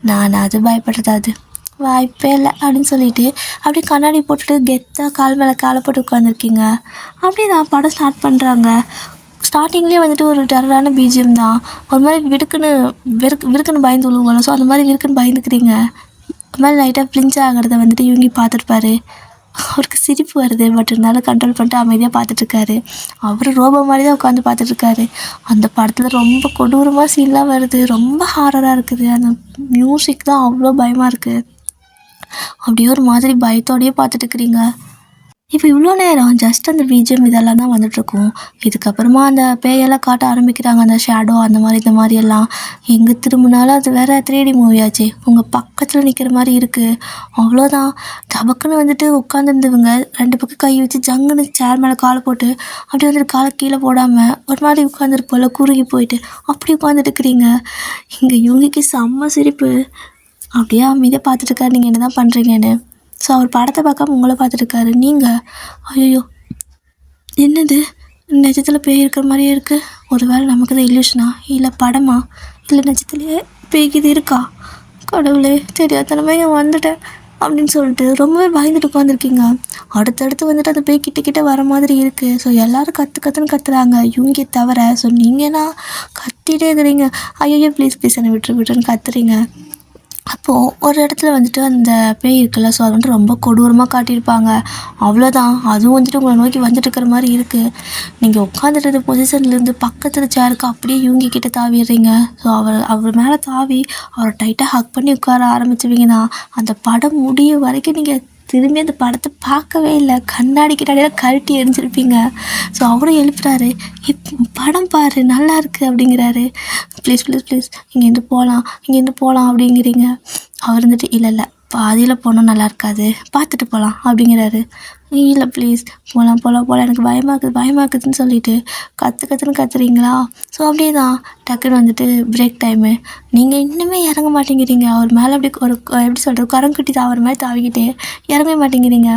நான் அது பயப்படுறதா, அது வாய்ப்பே இல்லை அப்படின்னு சொல்லிட்டு அப்படியே கண்ணாடி போட்டுட்டு கெத்தாக கால் மேலே காலை போட்டு உட்காந்துருக்கீங்க. அப்படியே நான் படம் ஸ்டார்ட் பண்ணுறாங்க. ஸ்டார்டிங்லேயே வந்துட்டு ஒரு டெரரான பிஜிஎம் தான், ஒரு மாதிரி விருக்குன்னு பயந்து விழுவோம், ஸோ அந்த மாதிரி விருக்குன்னு பயந்துக்கிறீங்க. அது மாதிரி லைட்டாக ஃப்ளிஞ்ச் ஆகிறத வந்துட்டு யூங்கி பார்த்துருப்பாரு. அவருக்கு சிரிப்பு வருது, பட் இருந்தாலும் கண்ட்ரோல் பண்ணிட்டு அமைதியாக பார்த்துட்ருக்காரு. அவர் ரோபோ மாதிரி தான் உட்காந்து பார்த்துட்ருக்காரு. அந்த படத்தில் ரொம்ப கொடூரமாக சீன்லாம் வருது, ரொம்ப ஹாரராக இருக்குது, அந்த மியூசிக் தான் அவ்வளோ பயமாக இருக்குது. அப்படியே ஒரு மாதிரி பயத்தோடையே பார்த்துட்டுருக்குறீங்க. இப்போ இவ்வளோ நேரம் ஜஸ்ட் அந்த பிஜிஎம் இதெல்லாம் தான் வந்துட்டுருக்கும். இதுக்கப்புறமா அந்த பேயெல்லாம் காட்ட ஆரம்பிக்கிறாங்க. அந்த ஷேடோ அந்த மாதிரி இந்த மாதிரி எல்லாம். எங்கே திரும்பினாலும் அது வேறு 3D மூவியாச்சு. உங்கள் பக்கத்தில் நிற்கிற மாதிரி இருக்குது. அவ்வளோதான். டபக்குன்னு வந்துட்டு உட்காந்துருந்தவங்க 2 பக்கம் கை வச்சு ஜங்குன்னு சேர் மேலே காலை போட்டு அப்படியே வந்துட்டு காலை கீழே போடாமல் ஒரு மாதிரி உட்காந்துருப்போம்ல குறுகி போயிட்டு அப்படி உட்காந்துட்டுருக்குறீங்க. இங்கே இவங்களுக்கு செம்ம சிரிப்பு. அப்படியே அமைதியாக பார்த்துட்ருக்காரு நீங்கள் என்ன தான் பண்ணுறீங்கன்னு. ஸோ அவர் படத்தை பார்க்காம உங்களை பார்த்துட்ருக்காரு. நீங்கள் ஐயோ என்னது நிஜத்தில் பேய் இருக்கிற மாதிரியே இருக்குது. ஒரு வேளை நமக்கு தான் இல்யூஷனா இல்லை படமா இல்லை நிஜத்துலேயே பேய்க்கு இது இருக்கா? கடவுளே தெரியாதனமே இங்கே வந்துட்டேன் அப்படின்னு சொல்லிட்டு ரொம்பவே பயந்துட்டு உட்காந்துருக்கீங்க. அடுத்தடுத்து வந்துட்டு அந்த பேய் கிட்ட வர மாதிரி இருக்குது. ஸோ எல்லோரும் கற்றுன்னு கத்துறாங்க இவங்க தவிர. ஸோ நீங்கன்னா கத்திட்டே இருக்கிறீங்க. ஐயோ ப்ளீஸ் என்னை விட்டுருன்னு கத்துறீங்க. அப்போது ஒரு இடத்துல வந்துட்டு அந்த பேய் இருக்குல்ல, ஸோ அது வந்துட்டு ரொம்ப கொடூரமாக காட்டியிருப்பாங்க. அவ்வளோதான். அதுவும் வந்துட்டு உங்களை நோக்கி வந்துட்டு இருக்கிற மாதிரி இருக்குது. நீங்கள் உட்காந்துட்டு பொசிஷன்லேருந்து பக்கத்தில் சேருக்கு அப்படியே இவங்க கிட்ட தாவிடுறீங்க. ஸோ அவர் மேலே தாவி அவரை டைட்டாக ஹக் பண்ணி உட்கார ஆரம்பிச்சுவீங்கன்னா அந்த படம் முடிய வரைக்கும் நீங்கள் திரும்பி அந்த படத்தை பார்க்கவே இல்லை. கண்ணாடிக்கு நடையில் கழட்டி எரிஞ்சிருப்பீங்க. ஸோ அவரும் எழுப்புறாரு, படம் பாரு நல்லா இருக்குது அப்படிங்கிறாரு. ப்ளீஸ் இங்கேருந்து போகலாம் அப்படிங்கிறீங்க. அவர் வந்துட்டு இல்லை பாதியில் போனால் நல்லா இருக்காது, பார்த்துட்டு போகலாம் அப்படிங்கிறாரு. இல்லை ப்ளீஸ் போகலாம் எனக்கு பயமாக்குதுன்னு சொல்லிட்டு கற்றுன்னு கத்துறீங்களா? ஸோ அப்படியே தான் டக்குன்னு வந்துட்டு பிரேக் டைமு. நீங்கள் இன்னுமே இறங்க மாட்டேங்கிறீங்க. அவர் மேலே அப்படி ஒரு எப்படி சொல்கிறது குரங்குட்டி தான் அவர் மாதிரி தாவிக்கிட்டே இறங்கவே மாட்டேங்கிறீங்க.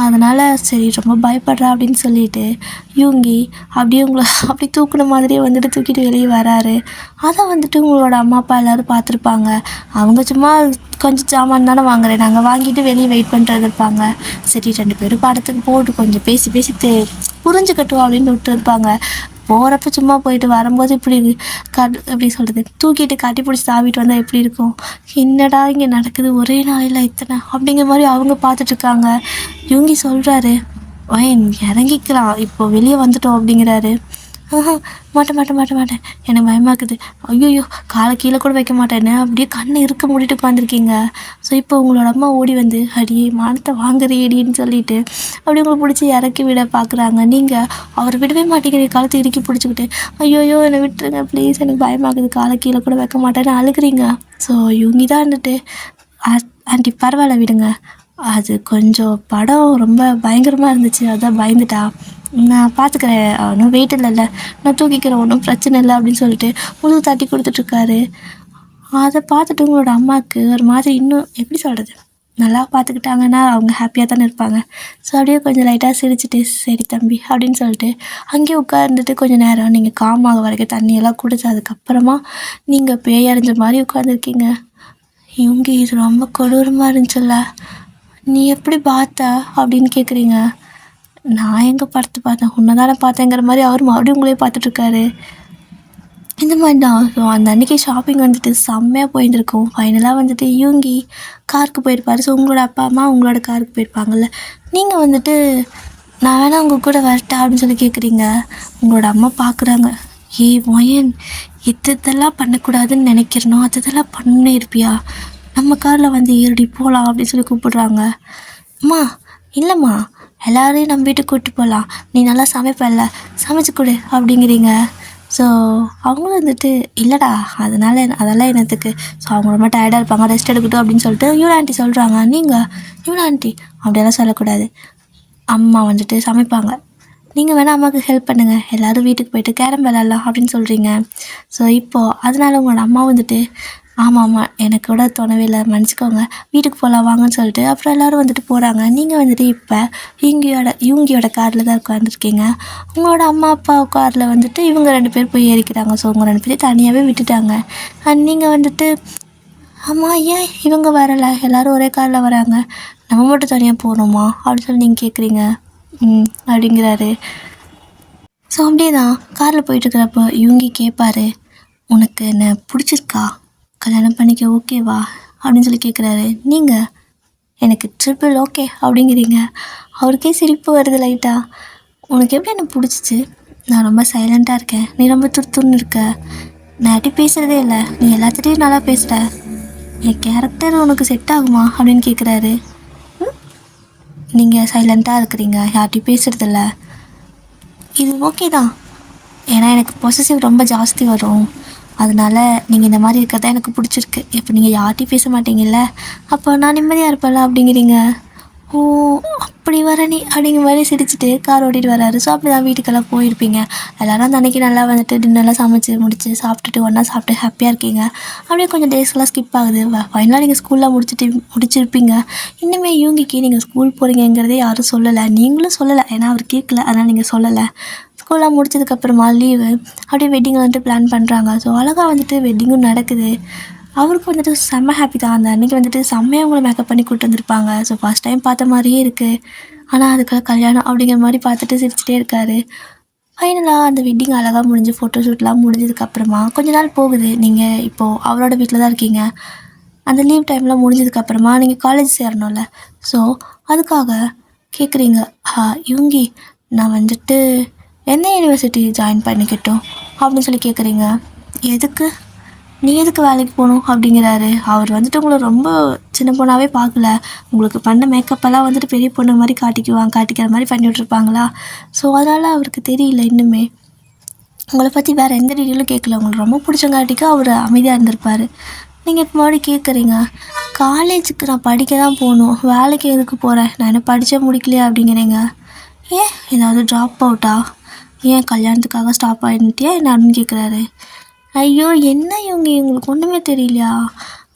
அதனால் சரி ரொம்ப பயப்படுறா அப்படின்னு சொல்லிட்டு யூங்கி அப்படியே உங்களை அப்படி தூக்குன மாதிரியே வந்துட்டு தூக்கிட்டு வெளியே வராரு. அதை வந்துட்டு உங்களோட அம்மா அப்பா எல்லோரும் பார்த்துருப்பாங்க. அவங்க சும்மா கொஞ்சம் சாமான் தானே வாங்குறேன் நாங்கள் வாங்கிட்டு வெளியே வெயிட் பண்ணுறது இருப்பாங்க. சரி 2 பேரும் படத்துக்கு போட்டு கொஞ்சம் பேசி புரிஞ்சுக்கட்டும் அப்படின்னு விட்டுருப்பாங்க. போகிறப்ப சும்மா போயிட்டு வரும்போது இப்படி எப்படி சொல்கிறது தூக்கிட்டு கட்டி பிடிச்சி தாவிட்டு வந்தால் எப்படி இருக்கும்? என்னடா இங்கே நடக்குது ஒரே நாளையில் இத்தனை அப்படிங்கிற மாதிரி அவங்க பார்த்துட்ருக்காங்க. இவங்க சொல்கிறாரு இறங்கிக்கலாம் இப்போ வெளியே வந்துட்டோம் அப்படிங்கிறாரு. மாட்டேன் எனக்கு பயமாக்குது. ஐயோ காலை கீழே கூட வைக்க மாட்டேன்னு அப்படியே கண்ணை இருக்க மூடிட்டு உட்காந்துருக்கீங்க. ஸோ இப்போ உங்களோட அம்மா ஓடி வந்து அடியே மானத்தை வாங்குறேடின்னு சொல்லிட்டு அப்படி உங்களை பிடிச்சி இறக்கி விட பார்க்குறாங்க. நீங்கள் அவரை விடவே மாட்டேங்கிறீங்க. காலத்தை இறுக்கி பிடிச்சிக்கிட்டு ஐயோ என்னை விட்டுருங்க ப்ளீஸ் எனக்கு பயமாக்குது காலை கீழே கூட வைக்க மாட்டேன்னு அழுகிறீங்க. ஸோ இவங்க தான் வந்துட்டு ஆண்டி பரவாயில்ல விடுங்க, அது கொஞ்சம் படம் ரொம்ப பயங்கரமாக இருந்துச்சு அதான் பயந்துட்டா, நான் பார்த்துக்கிறேன் ஒன்றும் வெயிட் இல்லைல்ல நான் தூக்கிக்கிறேன் ஒன்றும் பிரச்சனை இல்லை அப்படின்னு சொல்லிட்டு முழு தட்டி கொடுத்துட்ருக்காரு. அதை பார்த்துட்டு உங்களோட அம்மாவுக்கு ஒரு மாதிரி இன்னும் எப்படி சொல்கிறது நல்லா பார்த்துக்கிட்டாங்கன்னா அவங்க ஹாப்பியாக தானே இருப்பாங்க. ஸோ அப்படியே கொஞ்சம் லைட்டாக சிரிச்சுட்டு சரி தம்பி அப்படின்னு சொல்லிட்டு அங்கேயே உட்காந்துட்டு கொஞ்சம் நேரம் நீங்கள் காமாக வரைக்கும் தண்ணியெல்லாம் குடிச்சு அதுக்கப்புறமா நீங்கள் பேயறிஞ்ச மாதிரி உட்காந்துருக்கீங்க. இவங்க இது ரொம்ப கொடூரமாக இருந்துச்சுல்ல, நீ எப்படி பார்த்த அப்படின்னு கேட்குறீங்க. நான் எங்கே படத்தை பார்த்தேன் உன்னை தானே பார்த்தேங்கிற மாதிரி அவர் மறுபடியும் உங்களே பார்த்துட்ருக்காரு. இந்த மாதிரி தான். ஸோ அந்த அன்றைக்கி ஷாப்பிங் வந்துட்டு செம்மையாக போயிருந்துருக்கும். ஃபைனலாக வந்துட்டு இவங்கி காருக்கு போயிருப்பார். ஸோ உங்களோட அப்பா அம்மா உங்களோட காருக்கு போயிருப்பாங்கள்ல, நீங்கள் வந்துட்டு நான் வேணால் உங்கள் கூட வரட்டா அப்படின்னு சொல்லி கேட்குறீங்க. உங்களோட அம்மா பார்க்குறாங்க, மொயன் இதெல்லாம் பண்ணக்கூடாதுன்னு நினைக்கிறனோ அதெல்லாம் பண்ணே இருப்பியா, நம்ம காரில் வந்து ஏறி போகலாம் அப்படின்னு சொல்லி கூப்பிடுறாங்க. அம்மா இல்லைம்மா எல்லோரையும் நம்ம வீட்டுக்கு கூப்பிட்டு போகலாம், நீ நல்லா சமைப்பல்ல சமைச்சு கொடு அப்படிங்கிறீங்க. ஸோ அவங்களும் வந்துட்டு இல்லைடா அதெல்லாம் என்னத்துக்கு, ஸோ அவங்க ரொம்ப டயர்டாக இருப்பாங்க ரெஸ்ட் எடுக்கட்டும் அப்படின்னு சொல்லிட்டு யூனா ஆண்டி சொல்கிறாங்க. நீங்கள் யூனா ஆண்டி அப்படியெல்லாம் சொல்லக்கூடாது, அம்மா வந்துட்டு சமைப்பாங்க, நீங்கள் வேணால் அம்மாவுக்கு ஹெல்ப் பண்ணுங்கள், எல்லோரும் வீட்டுக்கு போய்ட்டு கேரம் விளாட்லாம் அப்படின்னு சொல்கிறீங்க. ஸோ இப்போது அதனால் உங்களோட அம்மா வந்துட்டு ஆமாம் எனக்கு கூட தோணவே இல்லை மன்னிச்சிக்கோங்க வீட்டுக்கு போகலாம் வாங்கன்னு சொல்லிட்டு அப்புறம் எல்லோரும் வந்துட்டு போகிறாங்க. நீங்கள் வந்துட்டு இப்போ இவங்கியோட காரில் தான் உட்காந்துருக்கீங்க. உங்களோட அம்மா அப்பா காரில் வந்துட்டு இவங்க 2 பேர் போய் ஏறிக்கிறாங்க. ஸோ உங்கள் 2 பேரும் தனியாகவே விட்டுட்டாங்க. நீங்கள் வந்துட்டு ஆமாம் ஏன் இவங்க வரலை, எல்லோரும் ஒரே காரில் வராங்க, நம்ம மட்டும் தனியாக போகணுமா அப்படின்னு சொல்லி நீங்கள் கேட்குறீங்க. அப்படிங்கிறாரு. ஸோ அப்படியே தான் காரில் போயிட்டுருக்கிறப்போ இவங்க கேட்பாரு, உனக்கு என்ன பிடிச்சிருக்கா, கல்யாணம் பண்ணிக்க ஓகேவா அப்படின்னு சொல்லி கேட்குறாரு. நீங்கள் எனக்கு ட்ரிபிள் ஓகே அப்படிங்கிறீங்க. அவருக்கே சிரிப்பு வருது லைட்டாக. உனக்கு எப்படி எனக்கு பிடிச்சிச்சு, நான் ரொம்ப சைலண்ட்டாக இருக்கேன், நீ ரொம்ப துருத்துன்னு இருக்க, நான் யார்ட்டி பேசுகிறதே இல்லை, நீ எல்லாத்துட்டையும் நல்லா பேசுகிற, என் கேரக்டர் உனக்கு செட் ஆகுமா அப்படின்னு கேட்குறாரு. நீங்கள் சைலண்ட்டாக இருக்கிறீங்க, யார்கிட்டையும் பேசுகிறதில்ல. இது ஓகே தான். ஏன்னா எனக்கு பொசசிவ் ரொம்ப ஜாஸ்தி வரும். அதனால நீங்கள் இந்த மாதிரி இருக்கிறது தான் எனக்கு பிடிச்சிருக்கு. இப்போ நீங்கள் யார்கிட்டையும் பேச மாட்டீங்கல்ல, அப்போ நான் நிம்மதியாக இருப்பேன்ல அப்படிங்கிறீங்க. ஓ! அப்படி வர நீ அப்படிங்கிற மாதிரி சிரிச்சுட்டு கார் ஓட்டிகிட்டு வராரு. ஸோ அப்படி தான் வீட்டுக்கெல்லாம் போயிருப்பீங்க. எல்லோரும் அந்த அன்றைக்கி நல்லா வந்துட்டு டின்னர்லாம் சமைச்சு முடிச்சு சாப்பிட்டுட்டு ஒன்றா சாப்பிட்டு ஹாப்பியாக இருக்கீங்க. அப்படியே கொஞ்சம் டேஸ்லாம் ஸ்கிப் ஆகுது. ஃபைனலாக நீங்கள் ஸ்கூலில் முடிச்சிருப்பீங்க. இன்னுமே யூங்கிக்கு நீங்கள் ஸ்கூல் போகிறீங்கிறதே யாரும் சொல்லலை, நீங்களும் சொல்லலை. ஏன்னா அவர் கேட்கல, அதனால் நீங்கள் சொல்லலை. ஸ்கூல்லாம் முடிச்சதுக்கப்புறமா லீவு அப்படியே வெட்டிங் வந்துட்டு பிளான் பண்ணுறாங்க. ஸோ அழகாக வந்துட்டு வெட்டிங்கும் நடக்குது. அவருக்கு வந்துட்டு செம்ம ஹாப்பி தான். அந்த அன்றைக்கி வந்துட்டு செம்மையாக அவங்கள மேக்கப் பண்ணி கூப்பிட்டு வந்திருப்பாங்க. ஸோ ஃபஸ்ட் டைம் பார்த்த மாதிரியே இருக்குது. ஆனால் அதுக்குள்ள கல்யாணம் அப்படிங்கிற மாதிரி பார்த்துட்டு சிரிச்சிட்டே இருக்கார். ஃபைனலாக அந்த வெட்டிங் அழகாக முடிஞ்சு ஃபோட்டோ ஷூட்லாம் முடிஞ்சதுக்கப்புறமா கொஞ்ச நாள் போகுது. நீங்கள் இப்போது அவரோட வீட்டில் தான் இருக்கீங்க. அந்த லீவ் டைம்லாம் முடிஞ்சதுக்கப்புறமா நீங்கள் காலேஜ் சேரணும்ல. ஸோ அதுக்காக கேட்குறீங்க, யுங்கி நான் வந்துட்டு எந்த யூனிவர்சிட்டி ஜாயின் பண்ணிக்கட்டும் அப்படின்னு சொல்லி கேட்குறீங்க. எதுக்கு, நீ எதுக்கு வேலைக்கு போகணும் அப்படிங்கிறாரு. அவர் வந்துட்டு உங்களை ரொம்ப சின்ன பொண்ணாகவே பார்க்கல. உங்களுக்கு பண்ண மேக்கப்பெல்லாம் வந்துட்டு பெரிய பொண்ணு மாதிரி காட்டிக்கிற மாதிரி பண்ணி விட்ருப்பாங்களா. ஸோ அதனால் அவருக்கு தெரியல இன்னுமே. உங்களை பற்றி வேறு எந்த டீட்டெயிலும் கேட்கல. உங்களுக்கு ரொம்ப பிடிச்சங்காட்டிக்கு அவர் அமைதியாக இருந்திருப்பார். நீங்கள் இப்போ மறுபடியும் கேட்குறீங்க, காலேஜுக்கு நான் படிக்க தான் போகணும், வேலைக்கு எதுக்கு போகிறேன், நான் என்ன படித்தே முடிக்கலையா அப்படிங்கிறீங்க. ஏன் ஏதாவது ட்ராப் அவுட்டா, ஏன் கல்யாணத்துக்காக ஸ்டாப் ஆகிட்டியா என்ன அப்படின்னு கேட்குறாரு. ஐயோ என்ன உங்களுக்கு ஒன்றுமே தெரியலையா,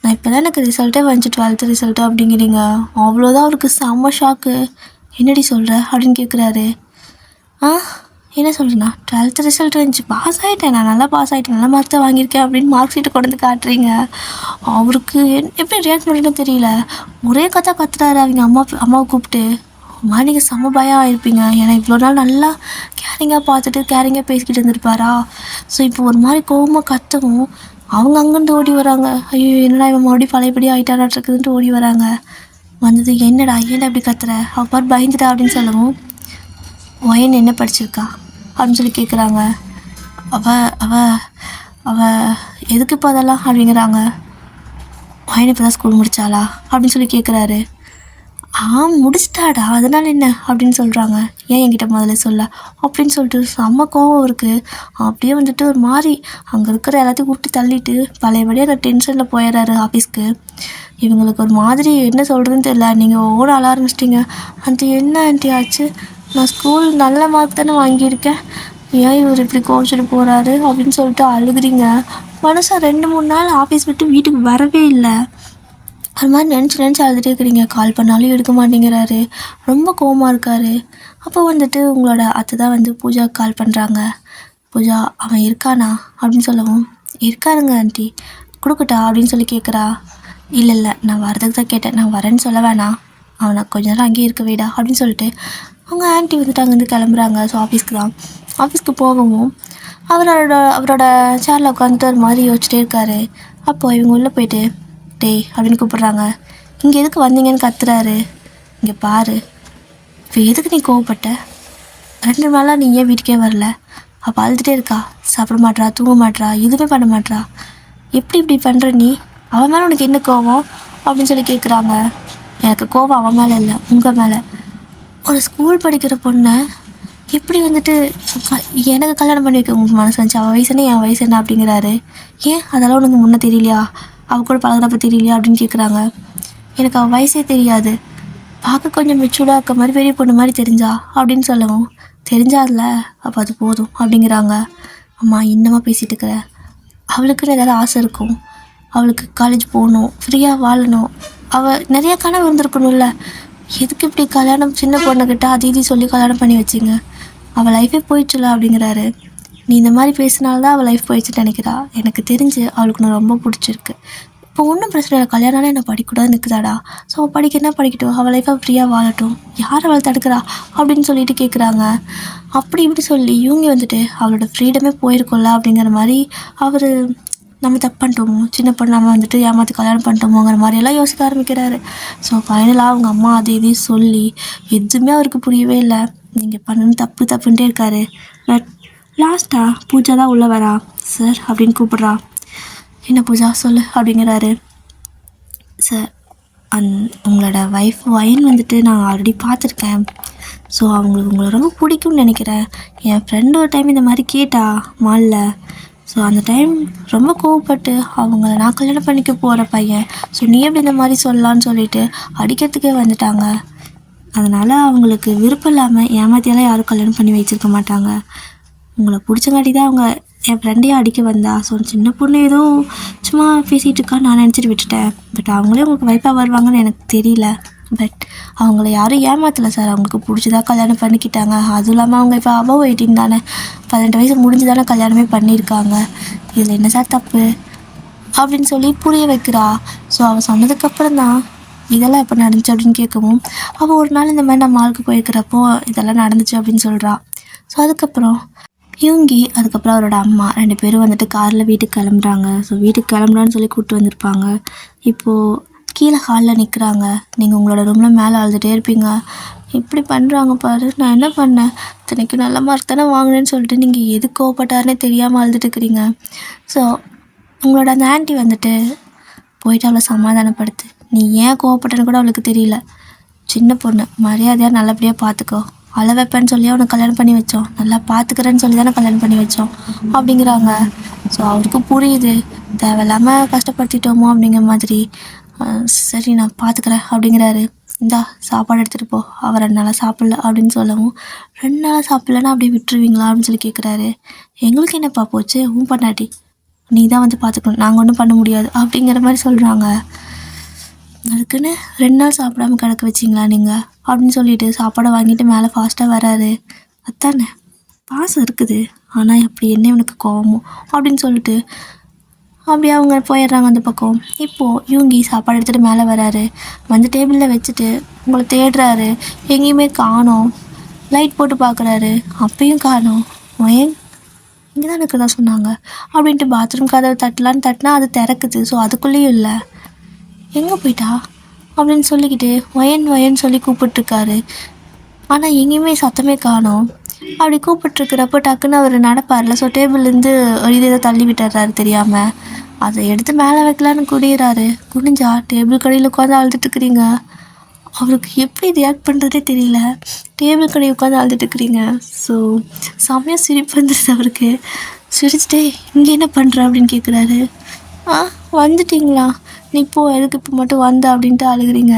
நான் இப்போ தான் எனக்கு ரிசல்ட்டே வந்துச்சு 12th ரிசல்ட்டு அப்படிங்கிறீங்க. அவ்வளோதான். அவருக்கு செம்ம ஷாக்கு. என்னடி சொல்கிற அப்படின்னு கேட்குறாரு. என்ன சொல்கிறேண்ணா, 12th ரிசல்ட் வந்துச்சு, பாஸ் ஆகிட்டேன், நான் நல்லா பாஸ் ஆகிட்டேன், நல்லா மார்க் தான் வாங்கியிருக்கேன் அப்படின்னு மார்க் ஷீட்டை கொண்டு வந்து காட்டுறீங்க. அவருக்கு எப்படி ரியாக்ட் பண்ணுறதுன்னு தெரியல. ஒரே கத்துறாரு அவங்க அம்மாவை கூப்பிட்டு. மாதிரி நீங்கள் செம்ம பயம் ஆகிருப்பீங்க. ஏன்னா இவ்வளோ நாள் நல்லா கேரிங்காக பார்த்துட்டு கேரிங்காக பேசிக்கிட்டு இருந்திருப்பாரா. ஸோ இப்போ ஒரு மாதிரி கோவமாக கத்தவும் அவங்க அங்கேருந்து ஓடி வராங்க. ஐயோ என்னடா இவன் மறுபடியும் பழையபடி ஆகிட்டானாட்டுருக்குதுன்ட்டு ஓடி வராங்க. வந்தது என்னடா ஏன்டா இப்படி கத்துற, அவ பாரு பயந்துட்டா அப்படின்னு சொல்லவும், ஒயன் என்ன படிச்சிருக்கா அப்படின்னு சொல்லி கேட்குறாங்க. அவ அவ அவ எதுக்கு இப்போ அதெல்லாம் அப்படிங்கிறாங்க. ஒயன் இப்போ தான் ஸ்கூல் முடித்தாளா அப்படின்னு சொல்லி கேட்குறாரு. முடிச்சிட்டாடா அதனால் என்ன அப்படின்னு சொல்கிறாங்க. ஏன் என்கிட்ட முதல்ல சொல்ல அப்படின்னு சொல்லிட்டு செம்ம கோவம் இருக்குது. அப்படியே வந்துட்டு ஒரு மாதிரி அங்கே இருக்கிற எல்லாத்தையும் கூப்பிட்டு தள்ளிட்டு பழையபடியாக அந்த டென்ஷனில் போயிடுறாரு ஆஃபீஸ்க்கு. இவங்களுக்கு ஒரு மாதிரி என்ன சொல்கிறதுன்னு தெரியல. நீங்கள் ஓட அழ ஆரம்பிச்சிட்டிங்க. ஆண்டி என்ன ஆண்டி ஆச்சு, நான் ஸ்கூல் நல்ல மார்க் தானே வாங்கியிருக்கேன், ஏன் இவர் இப்படி கோவிச்சுட்டு போகிறாரு அப்படின்னு சொல்லிட்டு அழுகுறீங்க. மனுஷன் 2-3 நாள் ஆஃபீஸ் விட்டு வீட்டுக்கு வரவே இல்லை. அது மாதிரி நினச்சி அழுதுகிட்டே இருக்கிறீங்க. கால் பண்ணாலும் எடுக்க மாட்டேங்கிறாரு, ரொம்ப கோவமாக இருக்கார். அப்போ வந்துட்டு உங்களோட அத்தை தான் வந்து பூஜாவுக்கு கால் பண்ணுறாங்க. பூஜா அவன் இருக்கானா அப்படின்னு சொல்லவும், இருக்காருங்க ஆண்டி, கொடுக்கட்டா அப்படின்னு சொல்லி கேட்குறா. இல்லை நான் வரதுக்கு தான் கேட்டேன், நான் வரேன்னு சொல்ல வேணாம், அவனை கொஞ்ச நேரம் அங்கேயே இருக்க வேடா அப்படின்னு சொல்லிட்டு அவங்க ஆண்டி வந்துட்டு அங்கேருந்து கிளம்புறாங்க. ஸோ ஆஃபீஸ்க்கு போகவும் அவரோட சேரில் உட்காந்துட்டு ஒரு மாதிரி யோசிச்சுட்டே இருக்காரு. அப்போது இவங்க உள்ளே போயிட்டு டேய் அப்படின்னு கூப்பிட்றாங்க. இங்கே எதுக்கு வந்தீங்கன்னு கத்துறாரு. இங்கே பாரு, இப்போ எதுக்கு நீ கோவப்பட்ட, 2 நாளாக நீ ஏன் வீட்டுக்கே வரல, அப்போ அழுதுகிட்டே இருக்கா, சாப்பிட மாட்றா, தூங்க மாட்றா, எதுவுமே பண்ண மாட்றா, எப்படி இப்படி பண்ணுற நீ, அவன் மேலே உனக்கு என்ன கோவம் அப்படின்னு சொல்லி கேட்குறாங்க. எனக்கு கோவம் அவன் மேலே இல்லை, உங்கள் மேலே. ஒரு ஸ்கூல் படிக்கிற பொண்ணை எப்படி வந்துட்டு எனக்கு கல்யாணம் பண்ணி வைக்க உங்களுக்கு மனசு வந்துச்சு, அவள் வயசுன்னு என் வயசு என்ன அப்படிங்கிறாரு. ஏன் அதெல்லாம் உனக்கு முன்னே தெரியலையா, அவள் கூட பழகிறப்ப தெரியலையா அப்படின்னு கேட்குறாங்க. எனக்கு அவள் வயசே தெரியாது, பார்க்க கொஞ்சம் மெச்சூர்டாக இருக்க மாதிரி பெரிய பொண்ணு மாதிரி தெரிஞ்சா அப்படின்னு சொல்லவும், தெரிஞ்சாதில்ல அப்போ அது போதும் அப்படிங்கிறாங்க. அம்மா இன்னமாக பேசிகிட்டு இருக்கிற, அவளுக்குன்னு ஏதாவது ஆசை இருக்கும், அவளுக்கு காலேஜ் போகணும், ஃப்ரீயாக வாழணும், அவள் நிறையா கனவு இருந்திருக்கணும்ல, எதுக்கு இப்படி கல்யாணம் சின்ன பொண்ணுக்கிட்ட அது சொல்லி கல்யாணம் பண்ணி வச்சிங்க, அவள் லைஃபே போயிடுச்சுல அப்படிங்கிறாரு. நீ இந்த மாதிரி பேசினால்தான் அவள் லைஃப் போயிடுச்சுன்னு நினைக்கிறா, எனக்கு தெரிஞ்சு அவளுக்கு நான் ரொம்ப பிடிச்சிருக்கு, இப்போ ஒன்றும் பிரச்சனை இல்லை, கல்யாணம்னா என்ன படிக்கூடாது நிற்குதாடா, ஸோ அவள் படிக்கட்டும், அவள் லைஃபை ஃப்ரீயாக வாழட்டும், யார் அவளை தடுக்கிறா அப்படின்னு சொல்லிட்டு கேட்குறாங்க. அப்படி இப்படி சொல்லி இவங்க வந்துட்டு அவளோட ஃப்ரீடமே போயிருக்கோம்ல அப்படிங்கிற மாதிரி அவர் நம்ம தப்பு பண்ணிட்டோமோ, சின்ன பொண்ணு நம்ம வந்துட்டு ஏமாற்றி கல்யாணம் பண்ணிட்டோமோங்கிற மாதிரியெல்லாம் யோசிக்க ஆரம்பிக்கிறாரு. ஸோ ஃபைனலாக அவங்க அம்மா அது இதையும் சொல்லி எதுவுமே அவருக்கு புரியவே இல்லை. நீங்கள் பண்ணணும் தப்புன்ட்டே இருக்காரு. பட் லாஸ்ட்டாக பூஜா தான் உள்ளே வரா. சார் அப்படின்னு கூப்பிட்றா. என்ன பூஜா சொல்லு அப்படிங்கிறாரு. சார் உங்களோட ஒய்ஃப் ஒயின் வந்துட்டு நான் ஆல்ரெடி பார்த்துருக்கேன். ஸோ அவங்களுக்கு உங்களை ரொம்ப பிடிக்கும்னு நினைக்கிறேன். என் ஃப்ரெண்டு ஒரு டைம் இந்த மாதிரி கேட்டா மாலில். ஸோ அந்த டைம் ரொம்ப கோவப்பட்டு அவங்கள நான் கல்யாணம் பண்ணிக்க போகிற பையன், ஸோ நீ எப்படி இந்த மாதிரி சொல்லலான்னு சொல்லிட்டு அடிக்கிறதுக்கே வந்துட்டாங்க. அதனால் அவங்களுக்கு விருப்பம் இல்லாமல் ஏமாத்தியெல்லாம் யாரும் கல்யாணம் பண்ணி வச்சுருக்க மாட்டாங்க. உங்களை பிடிச்சங்காட்டி தான் அவங்க என் ஃப்ரெண்டையும் அடிக்க வந்தா. ஸோ சின்ன பொண்ணு ஏதோ சும்மா பேசிகிட்டு இருக்கான்னு நான் நினச்சிட்டு விட்டுட்டேன். பட் அவங்களே உங்களுக்கு வைப்பாக வருவாங்கன்னு எனக்கு தெரியல. பட் அவங்கள யாரும் ஏமாத்தலை சார். அவங்களுக்கு பிடிச்சதா கல்யாணம் பண்ணிக்கிட்டாங்க. அதுவும் இல்லாமல் அவங்க இப்போ அபவ் 18 தானே, 18 வயசு முடிஞ்சு தானே கல்யாணமே பண்ணியிருக்காங்க. இதில் என்ன சார் தப்பு அப்படின்னு சொல்லி புரிய வைக்கிறா. ஸோ அவள் சொன்னதுக்கப்புறம் தான் இதெல்லாம் எப்போ நடந்துச்சு அப்படின்னு கேட்கவும், அவள் ஒரு நாள் இந்த மாதிரி நம்ம ஆளுக்கு போயிருக்கிறப்போ இதெல்லாம் நடந்துச்சு அப்படின்னு சொல்கிறா. ஸோ அதுக்கப்புறம் அதுக்கப்புறம் அவரோட அம்மா 2 பேரும் வந்துட்டு காரில் வீட்டுக்கு கிளம்புறாங்க. ஸோ வீட்டுக்கு கிளம்புறான்னு சொல்லி கூப்பிட்டு வந்திருப்பாங்க. இப்போது கீழே ஹாலில் நிற்கிறாங்க. நீங்கள் உங்களோட ரூமில் மேலே அழுதுகிட்டே இருப்பீங்க. இப்படி பண்ணுறாங்க பாரு, நான் என்ன பண்ணேன், இத்தனைக்கு நல்ல மார்க் தானே வாங்கினேன்னு சொல்லிட்டு நீங்கள் எது கோவப்பட்டாருன்னே தெரியாமல் அழுதுட்டு இருக்கிறீங்க. ஸோ உங்களோட அந்த ஆண்டி வந்துட்டு போயிட்டு அவளை சமாதானப்படுத்து. நீ ஏன் கோவப்பட்டன்னு கூட அவளுக்கு தெரியல. சின்ன பொண்ணு, மரியாதையாக நல்லபடியாக பார்த்துக்கோ. அழ வைப்பேன்னு சொல்லி அவனை கல்யாணம் பண்ணி வச்சோம், நல்லா பார்த்துக்கிறேன்னு சொல்லி தானே கல்யாணம் பண்ணி வச்சோம் அப்படிங்கிறாங்க. ஸோ அவருக்கு புரியுது தேவையில்லாமல் கஷ்டப்படுத்திட்டோமோ அப்படிங்கிற மாதிரி. சரி நான் பார்த்துக்கிறேன் அப்படிங்கிறாரு. இந்தா சாப்பாடு எடுத்துகிட்டு போ. அவர் 2 நாளாக சாப்பிட்ல அப்படின்னு சொல்லவும், 2 நாளாக சாப்பிட்லன்னா அப்படியே விட்டுருவீங்களா அப்படின்னு சொல்லி கேட்குறாரு. எங்களுக்கு என்னப்பா போச்சு, உன் பண்ணாட்டி நீ தான் வந்து பார்த்துக்கணும், நாங்கள் ஒன்றும் பண்ண முடியாது அப்படிங்கிற மாதிரி சொல்கிறாங்க. அதுக்குன்னு 2 நாள் சாப்பிடாம கிடக்க வச்சிங்களா நீங்கள் அப்படின்னு சொல்லிட்டு சாப்பாடை வாங்கிட்டு மேலே ஃபாஸ்ட்டாக வராரு. அத்தானே பாசம் இருக்குது, ஆனால் அப்படி என்ன இவனுக்கு கோவமோ அப்படின்னு சொல்லிட்டு அப்படியே அவங்க போயிடுறாங்க அந்த பக்கம். இப்போது சாப்பாடு எடுத்துகிட்டு மேலே வராரு. வந்து டேபிளில் வச்சுட்டு உங்களை தேடுறாரு. எங்கேயுமே காணோம். லைட் போட்டு பார்க்குறாரு, அப்பயும் காணோம். ஏன் இங்கே தான் இருக்கிறதா சொன்னாங்க அப்படின்ட்டு பாத்ரூம் கதவை தட்டலான்னு தட்டினா அது திறக்குது. ஸோ அதுக்குள்ளேயும் இல்லை. எங்கே போயிட்டா அப்படின்னு சொல்லிக்கிட்டு ஒயன் சொல்லி கூப்பிட்டுருக்காரு. ஆனால் எங்கேயுமே சத்தமே காணோம். அப்படி கூப்பிட்டுருக்கிறப்போ டக்குன்னு அவர் நடப்பார்ல. ஸோ டேபிள்லேருந்து ஒரு இதை தள்ளி விட்டுறாரு தெரியாமல். அதை எடுத்து மேலே வைக்கலான்னு குடியிறாரு. குனிஞ்சா டேபிள் கடையில் உட்காந்து அழுதுட்டுருக்குறீங்க. அவருக்கு எப்படி ரியாக்ட் பண்ணுறதே தெரியல. டேபிள் கடையை உட்காந்து அழுதுட்டுருக்குறீங்க. ஸோ செம்மையாக சிரிப்பு வந்துடுது அவருக்கு. சிரிச்சிட்டே இங்கே என்ன பண்ணுற அப்படின்னு கேட்குறாரு. வந்துட்டிங்களா, நீ போ, எதுக்கு இப்போ மட்டும் வந்த அப்படின்ட்டு அழுகிறீங்க.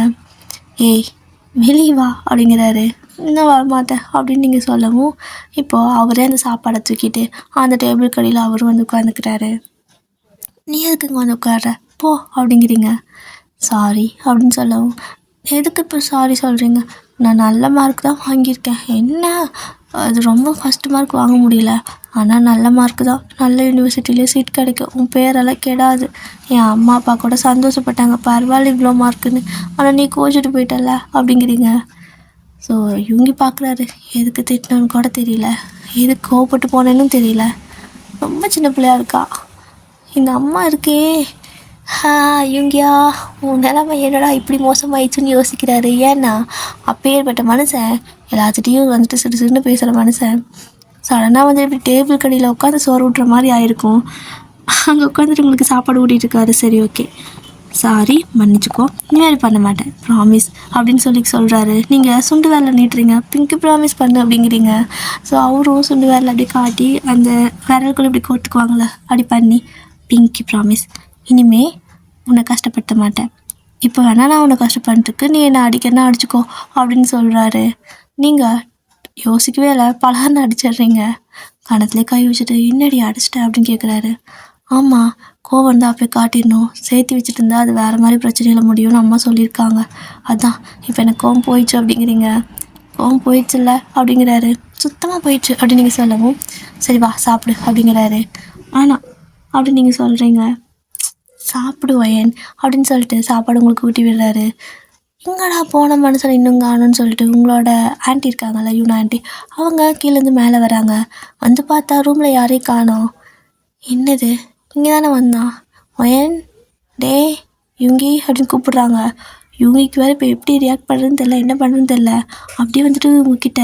ஏய் வெளியே வா அப்படிங்கிறாரு. இன்னும் வரமாட்டேன் அப்படின்னு நீங்கள் சொல்லவும், இப்போது அவரே அந்த சாப்பாடை தூக்கிட்டு அந்த டேபிள் கடையில் அவரும் வந்து உட்காந்துக்கிறாரு. நீ எதுக்கு இங்கே வந்து உட்கார்ற, போ அப்படிங்கிறீங்க. சாரி அப்படின்னு சொல்லவும், எதுக்கு இப்போ சாரி சொல்கிறீங்க, நான் நல்ல மார்க் தான் வாங்கியிருக்கேன். என்ன அது ரொம்ப ஃபஸ்ட்டு மார்க் வாங்க முடியல, ஆனால் நல்ல மார்க்கு தான், நல்ல யூனிவர்சிட்டிலே சீட் கிடைக்கும், உன் பேரெல்லாம் கெடாது. என் அம்மா அப்பா கூட சந்தோஷப்பட்டாங்க, பரவாயில்ல இவ்வளோ மார்க்குன்னு. ஆனால் நீ கோச்சிட்டு போயிட்டல அப்படிங்கிறீங்க. ஸோ பார்க்குறாரு, எதுக்கு திட்டினு கூட தெரியல, எதுக்கு கோவப்பட்டு போனேன்னு தெரியல. ரொம்ப சின்ன பிள்ளையா இருக்கா இந்த அம்மா இருக்கே. இவங்கியா உன் நிலைமை என்னடா இப்படி மோசமாயிடுச்சுன்னு யோசிக்கிறாரு. ஏன்னா அப்பேற்பட்ட மனுஷன் எல்லாத்துட்டையும் வந்துட்டு சிறுன்னு பேசுகிற மனுஷன் சடனாக வந்து இப்படி டேபிள் கடையில் உட்காந்து சோறு விட்ற மாதிரி ஆயிருக்கும். அங்கே உட்காந்துட்டு உங்களுக்கு சாப்பாடு ஊட்டிகிட்டு இருக்காரு. சரி ஓகே சாரி மன்னிச்சுக்கோ, இனிமேல் பண்ண மாட்டேன் ப்ராமிஸ் அப்படின்னு சொல்லி சொல்கிறாரு. நீங்கள் சுண்டு வேலை நீட்டுறீங்க, பிங்க்கு ப்ராமிஸ் பண்ணு அப்படிங்கிறீங்க. ஸோ அவரும் சுண்டு வேலை அப்படி காட்டி அந்த விரல்குள்ளே இப்படி கோத்துக்குவாங்களே அப்படி பண்ணி, பிங்கி ப்ராமிஸ் இனிமே உன்னை கஷ்டப்படுத்த மாட்டேன், இப்போ வேணா நான் உன்னை கஷ்டப்படுறதுக்கு நீ என்னை அடிக்கன்னா அடிச்சுக்கோ அப்படின்னு சொல்கிறாரு. நீங்கள் யோசிக்கவே இல்லை, பலகாரம் அடிச்சிடுறீங்க. கணத்துலேயே கை வச்சுட்டு என்னடி அடிச்சிட்டேன் அப்படின்னு கேட்குறாரு. ஆமாம் கோவம் தான் அப்போ காட்டிடணும், சேர்த்து வச்சுட்டு இருந்தால் அது வேறு மாதிரி பிரச்சனையில் முடியும்னு அம்மா சொல்லியிருக்காங்க, அதான் இப்போ எனக்கு கோவம் போயிடுச்சு அப்படிங்கிறீங்க. கோவம் போயிடுச்சுல்ல அப்படிங்கிறாரு. சுத்தமாக போயிடுச்சு அப்படின்னு நீங்கள் சொல்லவும், சரி வா சாப்பிடு அப்படிங்கிறாரு. ஆனால் அப்படின்னு நீங்கள் சொல்கிறீங்க. சாப்பிடுவேன் அப்படின்னு சொல்லிட்டு சாப்பாடு உங்களுக்கு ஊட்டி விடுறாரு. எங்கடா போன மனுஷன் இன்னும் காணும்னு சொல்லிட்டு உங்களோட ஆண்டி இருக்காங்கல்ல, யூனா ஆண்டி, அவங்க கீழேருந்து மேலே வராங்க. வந்து பார்த்தா ரூமில் யாரையும் காணோம். என்னது இங்கே தானே வந்தான் ஒயன், டே அப்படின்னு கூப்பிட்றாங்க. இவங்களுக்கு வேறு இப்போ எப்படி ரியாக்ட் பண்ணுறதுன்னு தெரில, என்ன பண்ணுறதுன்னு தெரில. அப்படியே வந்துட்டு உங்ககிட்ட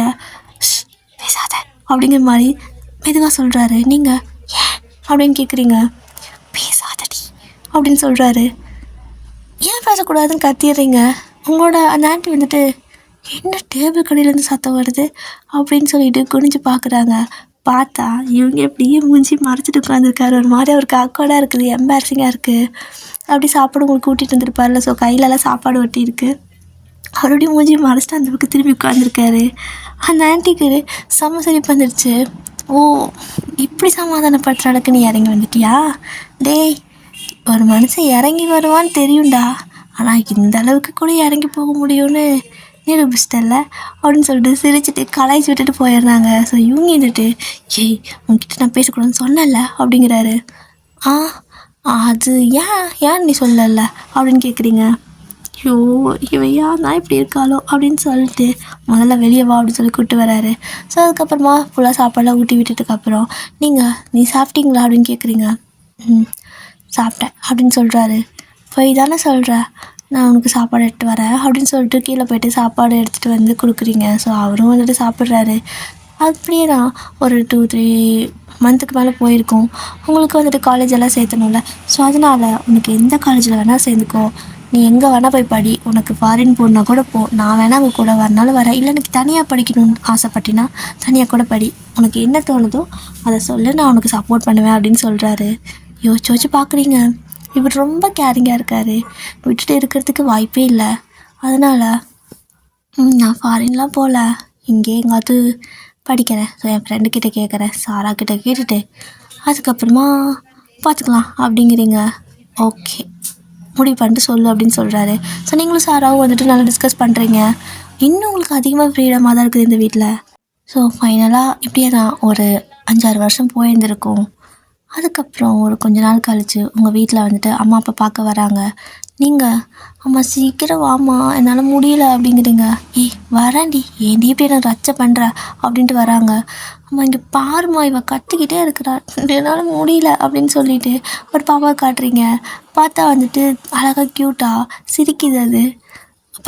பேசாத அப்படிங்கிற மாதிரி மெதுவாக சொல்கிறாரு. நீங்கள் ஏன் அப்படின்னு கேட்குறீங்க. பேசாதடி அப்படின்னு சொல்கிறாரு. ஏன் பேசக்கூடாதுன்னு கத்திடுறீங்க? உங்களோட அந்த ஆண்டி வந்துட்டு என்ன டேபிள் கடையிலேருந்து சத்தம் வருது அப்படின்னு சொல்லிட்டு குனிஞ்சு பார்க்குறாங்க. பார்த்தா இவங்க எப்படியே மூஞ்சி மறைச்சிட்டு உட்காந்துருக்காரு. ஒரு மாதிரி அவருக்கு அக்வர்டாக இருக்குது, எம்பாரசிங்காக இருக்குது. அப்படி சாப்பாடு உங்களுக்கு கூட்டிகிட்டு வந்துருப்பார்ல, ஸோ கையிலலாம் சாப்பாடு ஒட்டி இருக்குது. அவருடைய மூஞ்சி மறைச்சிட்டு அந்த பக்கம் திரும்பி உட்காந்துருக்காரு. அந்த ஆன்ட்டிக்கு செம்ம சிரிப்பு வந்துடுச்சு. ஓ, இப்படி சமாதானப்படுற அளவுக்கு நீ இறங்கி வந்துட்டியா? டேய், ஒரு மனுஷன் இறங்கி வருவான்னு தெரியும்டா, ஆனால் இந்த அளவுக்கு கூட இறங்கி போக முடியும்னு நிரூபிச்சிட்டல அப்படின்னு சொல்லிட்டு சிரிச்சுட்டு கலாய்ச்சி விட்டுட்டு போயிடுறாங்க. ஸோ இவங்க இருந்துட்டு, ஏய் உங்ககிட்ட நான் பேசக்கூடாதுன்னு சொன்னல அப்படிங்கிறாரு. ஆ அது ஏன் நீ சொல்லல அப்படின்னு கேட்குறீங்க. ஐயோ, இவன் ஏன் தான் இப்படி இருக்காளோ அப்படின்னு சொல்லிட்டு முதல்ல வெளியே வா அப்படின்னு சொல்லி கூப்பிட்டு வராரு. ஸோ அதுக்கப்புறமா ஃபுல்லாக சாப்பாடெலாம் ஊட்டி விட்டுட்டுக்கப்புறம் நீ சாப்பிட்டீங்களா அப்படின்னு கேட்குறீங்க. சாப்பிட்டேன் அப்படின்னு சொல்கிறாரு. போய் தானே சொல்கிற, நான் உனக்கு சாப்பாடு எடுத்துகிட்டு வரேன் அப்படின்னு சொல்லிட்டு கீழே போய்ட்டு சாப்பாடு எடுத்துகிட்டு வந்து கொடுக்குறீங்க. ஸோ அவரும் வந்துட்டு சாப்பிட்றாரு. அப்படியே தான் ஒரு 2-3 மந்த்துக்கு மேலே போயிருக்கோம். உங்களுக்கு வந்துட்டு காலேஜ் எல்லாம் சேர்த்தணும்ல, ஸோ அதனால் உனக்கு எந்த காலேஜில் வேணால் சேர்ந்துக்கோ, நீ எங்கே வேணால் போய் படி, உனக்கு ஃபாரின் போனால் கூட போ, நான் வேணால் அங்கே கூட வரனாலும் வரேன், இல்லை எனக்கு தனியாக படிக்கணும்னு ஆசைப்பட்டினா தனியாக கூட படி, உனக்கு என்ன தோணுதோ அதை சொல்லு, நான் உனக்கு சப்போர்ட் பண்ணுவேன் அப்படின்னு சொல்கிறாரு. யோசிச்சு பார்க்குறீங்க, இவர் ரொம்ப கேரிங்காக இருக்கார், விட்டுட்டு இருக்கிறதுக்கு வாய்ப்பே இல்லை. அதனால் நான் ஃபாரின்லாம் போகல, இங்கே எங்காவது படிக்கிறேன், ஸோ என் ஃப்ரெண்டுக்கிட்ட கேட்குறேன், சாரா கிட்டே கேட்டுட்டு அதுக்கப்புறமா பார்த்துக்கலாம் அப்படிங்கிறீங்க. ஓகே, முடிவு பண்ணிட்டு சொல்லு அப்படின்னு சொல்கிறாரு. ஸோ நீங்களும் சாராவும் வந்துட்டு நல்லா டிஸ்கஸ் பண்ணுறீங்க. இன்னும் உங்களுக்கு அதிகமாக ஃப்ரீடமாக தான் இருக்குது இந்த வீட்டில். ஸோ ஃபைனலாக இப்படியே தான் ஒரு 5-6 வருஷம் போயிருந்துருக்கும். அதுக்கப்புறம் ஒரு கொஞ்ச நாள் கழித்து உங்கள் வீட்டில் வந்துட்டு அம்மா அப்பா பார்க்க வராங்க. நீங்கள் அம்மா சீக்கிரம் வாம்மா, என்னால் முடியல அப்படிங்கிறீங்க. ஏய் வரேன்டி, ஏன்டி இப்படி என்ன ரச்சை பண்ணுற அப்படின்ட்டு வராங்க. அம்மா இங்கே பாருமா, இவ கத்திக்கிட்டே இருக்கிறா, என்னால் முடியல அப்படின்னு சொல்லிட்டு ஒரு பாப்பா காட்டுறீங்க. பார்த்தா வந்துட்டு அழகாக க்யூட்டாக சிரிக்குது. அது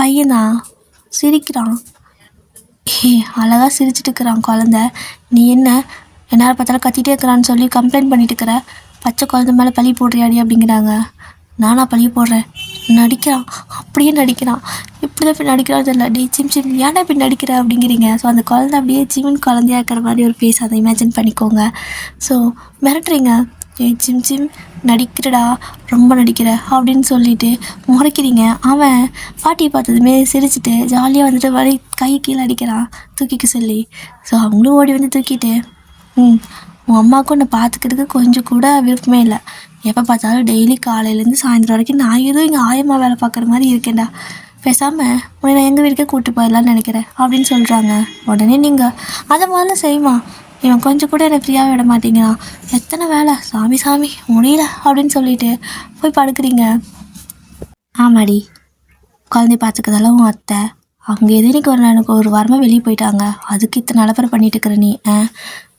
பையனா சிரிக்கிறான். அழகாக சிரிச்சிட்டு இருக்கிறான் குழந்த. நீ என்ன என்னால் பார்த்தாலும் கத்திட்டே இருக்கிறான்னு சொல்லி கம்ப்ளைண்ட் பண்ணிட்டு இருக்கிற, பச்சை குழந்தை மேலே பழி போடுறியாடி அப்படிங்கிறாங்க. நானா பழி போடுறேன்? நடிக்கிறான், அப்படியே நடிக்கிறான். இப்படி தான் இப்படி நடிக்கிறான்னு தெரியல. டே சிம் ஏன்டா இப்படி நடிக்கிற அப்படிங்கிறீங்க. ஸோ அந்த குழந்தை அப்படியே சிம்மின் குழந்தையா இருக்கிற மாதிரி ஒரு ஃபேஸ், அதை இமேஜின் பண்ணிக்கோங்க. ஸோ மிரட்டுறீங்க, ஏய் சிம் நடிக்கிறடா, ரொம்ப நடிக்கிற அப்படின்னு சொல்லிட்டு முறைக்கிறீங்க. அவன் பாட்டியை பார்த்ததுமே சிரிச்சுட்டு ஜாலியாக வந்துட்டு வழி கை கீழே அடிக்கிறான் தூக்கிக்க சொல்லி. ஸோ அவங்களும் ஓடி வந்து தூக்கிட்டு, உன் அம்மாவுக்கும் உன்னை பார்த்துக்கிறதுக்கு கொஞ்சம் கூட விருப்பமே இல்லை, எப்போ பார்த்தாலும் டெய்லி காலையிலேருந்து சாயந்தரம் வரைக்கும் நான் எதுவும் இங்கே ஆயமாக வேலை பார்க்குற மாதிரி இருக்கேன்டா, பேசாமல் உன்னை நான் எங்கள் வீட்டுக்கே கூப்பிட்டு போயிடலான்னு நினைக்கிறேன் அப்படின்னு சொல்கிறாங்க. உடனே நீங்கள் அதை முதல்ல செய்யுமா, இவன் கொஞ்சம் கூட என்னை ஃப்ரீயாக விட மாட்டேங்கிறான், எத்தனை வேலை, சாமி முடியல அப்படின்னு சொல்லிட்டு போய் படுக்கிறீங்க. ஆமாடி, குழந்தை பார்த்துக்கிறதெல்லாம் உன் அத்தை, அவங்க எதிரிக்கு எனக்கு ஒரு வாரமாக வெளியே போயிட்டாங்க, அதுக்கு இத்தனை நிலப்பறை பண்ணிட்டு இருக்கிற நீ.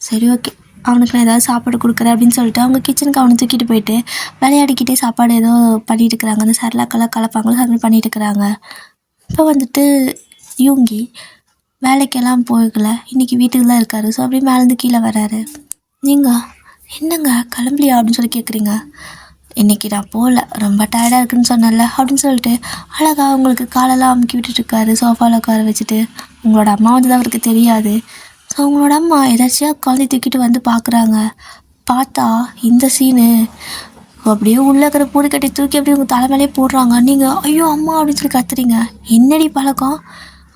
சரி ஓகே, அவனுக்கு நான் ஏதாவது சாப்பாடு கொடுக்குறேன் அப்படின்னு சொல்லிட்டு அவங்க கிச்சனுக்கு அவனை தூக்கிட்டு போயிட்டு விளையாடிக்கிட்டே சாப்பாடு ஏதோ பண்ணிகிட்டு இருக்கிறாங்க. அந்த சரலாக்கெல்லாம் கலப்பாங்களோ அது பண்ணிகிட்டு இருக்கிறாங்க. இப்போ வந்துட்டு யூங்கி வேலைக்கெல்லாம் போகல, இன்றைக்கி வீட்டுக்கு தான் இருக்காரு. ஸோ அப்படியே மேலேருந்து கீழே வராரு. நீங்கள் என்னங்க கிளம்பலையா அப்படின்னு சொல்லி கேட்குறீங்க. இன்றைக்கி நான் போகல, ரொம்ப டயர்டாக இருக்குன்னு சொன்னல அப்படின்னு சொல்லிட்டு அழகாக அவங்களுக்கு காலெல்லாம் அமுக்கி விட்டுட்டுருக்காரு சோஃபாவில் உட்கார வச்சுட்டு. உங்களோட அம்மா வந்து தான் அவருக்கு தெரியாது. ஸோ அவங்களோட அம்மா ஏதாச்சும் குழந்தை தூக்கிட்டு வந்து பார்க்குறாங்க. பார்த்தா இந்த சீனு அப்படியே உள்ளே இருக்கிற பூரி கட்டி தூக்கி அப்படியே உங்கள் தலைமையிலே போடுறாங்க. நீங்கள் ஐயோ அம்மா அப்படின்னு சொல்லி கத்துறீங்க. என்னடி பழக்கம்,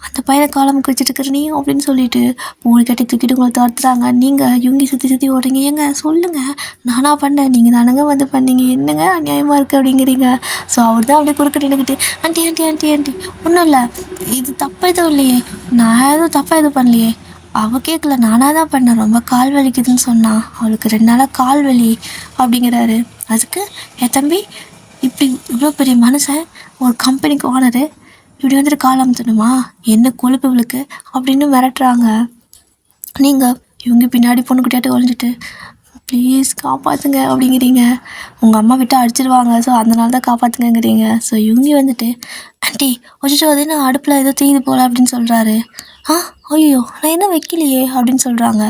அந்த பையனை காலம் குளிச்சுட்டு இருக்கிற நீ அப்படின்னு சொல்லிட்டு பூரி கட்டி தூக்கிட்டு உங்களை துரத்துறாங்க. நீங்கள் யுங்கி சுற்றி ஓடுறீங்க. ஏங்க சொல்லுங்கள், நானாக பண்ணேன், நீங்கள் தானங்க வந்து பண்ணீங்க, என்னங்க அநியாயமாக இருக்குது அப்படிங்கிறீங்க. ஸோ அவர் தான் அப்படியே குறுக்கிட்டு நின்றுக்கிட்டு ஆண்டி ஆண்டி ஆண்டி ஆண்டி ஒன்றும் இல்லை, இது தப்பு எதுவும் இல்லையே, நான் எதுவும் தப்பாக எதுவும் பண்ணலையே, அவள் கேட்கல, நானாக தான் பண்ணேன், ரொம்ப கால் வலிக்குதுன்னு சொன்னான், அவளுக்கு 2 நாளாக கால் வலி அப்படிங்கிறாரு. அதுக்கு என் தம்பி இப்படி இவ்வளோ பெரிய மனுஷன், ஒரு கம்பெனிக்கு ஓனரு, இப்படி வந்துட்டு கால் அமுத்தணுமா, என்ன கொழுப்பு இவளுக்கு அப்படின்னு மிரட்டுறாங்க. நீங்கள் இவங்க பின்னாடி பொண்ணுக்கிட்டாட்டு ஒழிஞ்சிட்டு ப்ளீஸ் காப்பாற்றுங்க அப்படிங்கிறீங்க. உங்கள் அம்மா விட்டு அடிச்சிடுவாங்க, ஸோ அதனால தான் காப்பாற்றுங்கிறீங்க. ஸோ இவங்க வந்துட்டு ஆண்டி ஒழிச்சோ அது நான் அடுப்பில் ஏதோ தீது போகல அப்படின்னு சொல்கிறாரு. ஐயோ நான் என்ன வைக்கலையே அப்படின்னு சொல்கிறாங்க.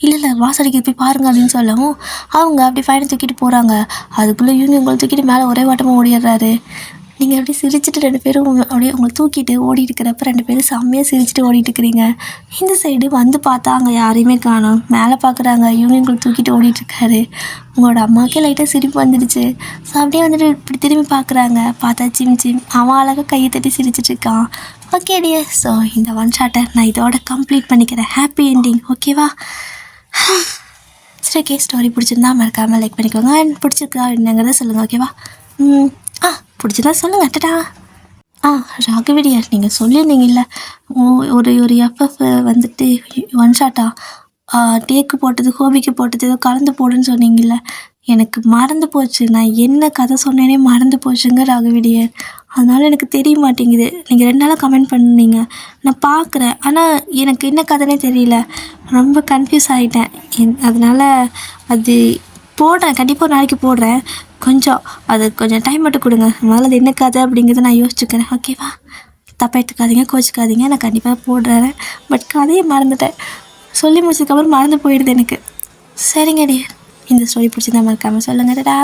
இல்லை வாசடிக்கு போய் பாருங்க அப்படின்னு சொல்லவும் அவங்க அப்படி ஃபைனை தூக்கிட்டு போகிறாங்க. அதுக்குள்ளே இவங்க உங்களை தூக்கிட்டு மேலே ஒரே வாட்டமாக ஓடிடுறாரு. நீங்கள் அப்படியே சிரிச்சுட்டு 2 பேரும் அப்படியே உங்களை தூக்கிட்டு ஓடிட்டு இருக்கிறப்ப 2 பேரும் செம்மையாக சிரிச்சுட்டு ஓடிட்டு இருக்கிறீங்க. இந்த சைடு வந்து பார்த்தா அங்கே யாரையுமே காணோம். மேலே பார்க்குறாங்க, இவங்க உங்களை தூக்கிட்டு ஓடிட்டுருக்காரு. உங்களோட அம்மாவுக்கே லைட்டாக சிரிப்பு வந்துடுச்சு. ஸோ அப்படியே வந்துட்டு இப்படி திரும்பி பார்க்குறாங்க. பார்த்தா சிம் அவன் அழகாக கையை தட்டி சிரிச்சிட்டு இருக்கான். ஓகே டியர், ஸோ இந்த ஒன் ஷாட்டை நான் இதோட கம்ப்ளீட் பண்ணிக்கிறேன். ஹாப்பி என்டிங், ஓகேவா? சரி, ஓகே. ஸ்டோரி பிடிச்சிருந்தா மறக்காமல் லைக் பண்ணிக்கோங்க. அண்ட் பிடிச்சிருக்கா என்னங்கிறத சொல்லுங்கள், ஓகேவா? பிடிச்சதா சொல்லுங்கள். டடா. ராகவிடியார், நீங்கள் சொல்லியிருந்தீங்கல்ல ஒரு எஃப்எஃப் வந்துட்டு ஒன் ஷாட்டா டேக்கு போட்டது ஹோபிக்கு போட்டது ஏதோ கலந்து போடுன்னு சொன்னீங்கல்ல, எனக்கு மறந்து போச்சு. நான் என்ன கதை சொன்னேனே மறந்து போச்சுங்க ராகவிடியார். அதனால் எனக்கு தெரிய மாட்டேங்குது. நீங்கள் 2 நாளாக கமெண்ட் பண்ணீங்க, நான் பார்க்குறேன். ஆனால் எனக்கு என்ன கதைனே தெரியல. ரொம்ப கன்ஃபியூஸ் ஆகிட்டேன். அதனால் அது போடுறேன், கண்டிப்பாக ஒரு நாளைக்கு போடுறேன். கொஞ்சம் டைம் மட்டும் கொடுங்க. முதல்ல அது என்ன கதை அப்படிங்கிறத நான் யோசிச்சுக்கிறேன், ஓகேவா? தப்பாக எடுத்துக்காதீங்க, கோச்சிக்காதீங்க. நான் கண்டிப்பாக போடுறேன். பட் கதையை மறந்துட்டேன். சொல்லி முடிச்சதுக்கப்புறம் மறந்து போயிடுது எனக்கு. சரிங்க டியர், இந்த ஸ்டோரி பிடிச்சிருந்தா மறக்காமல் சொல்லுங்கள். டா.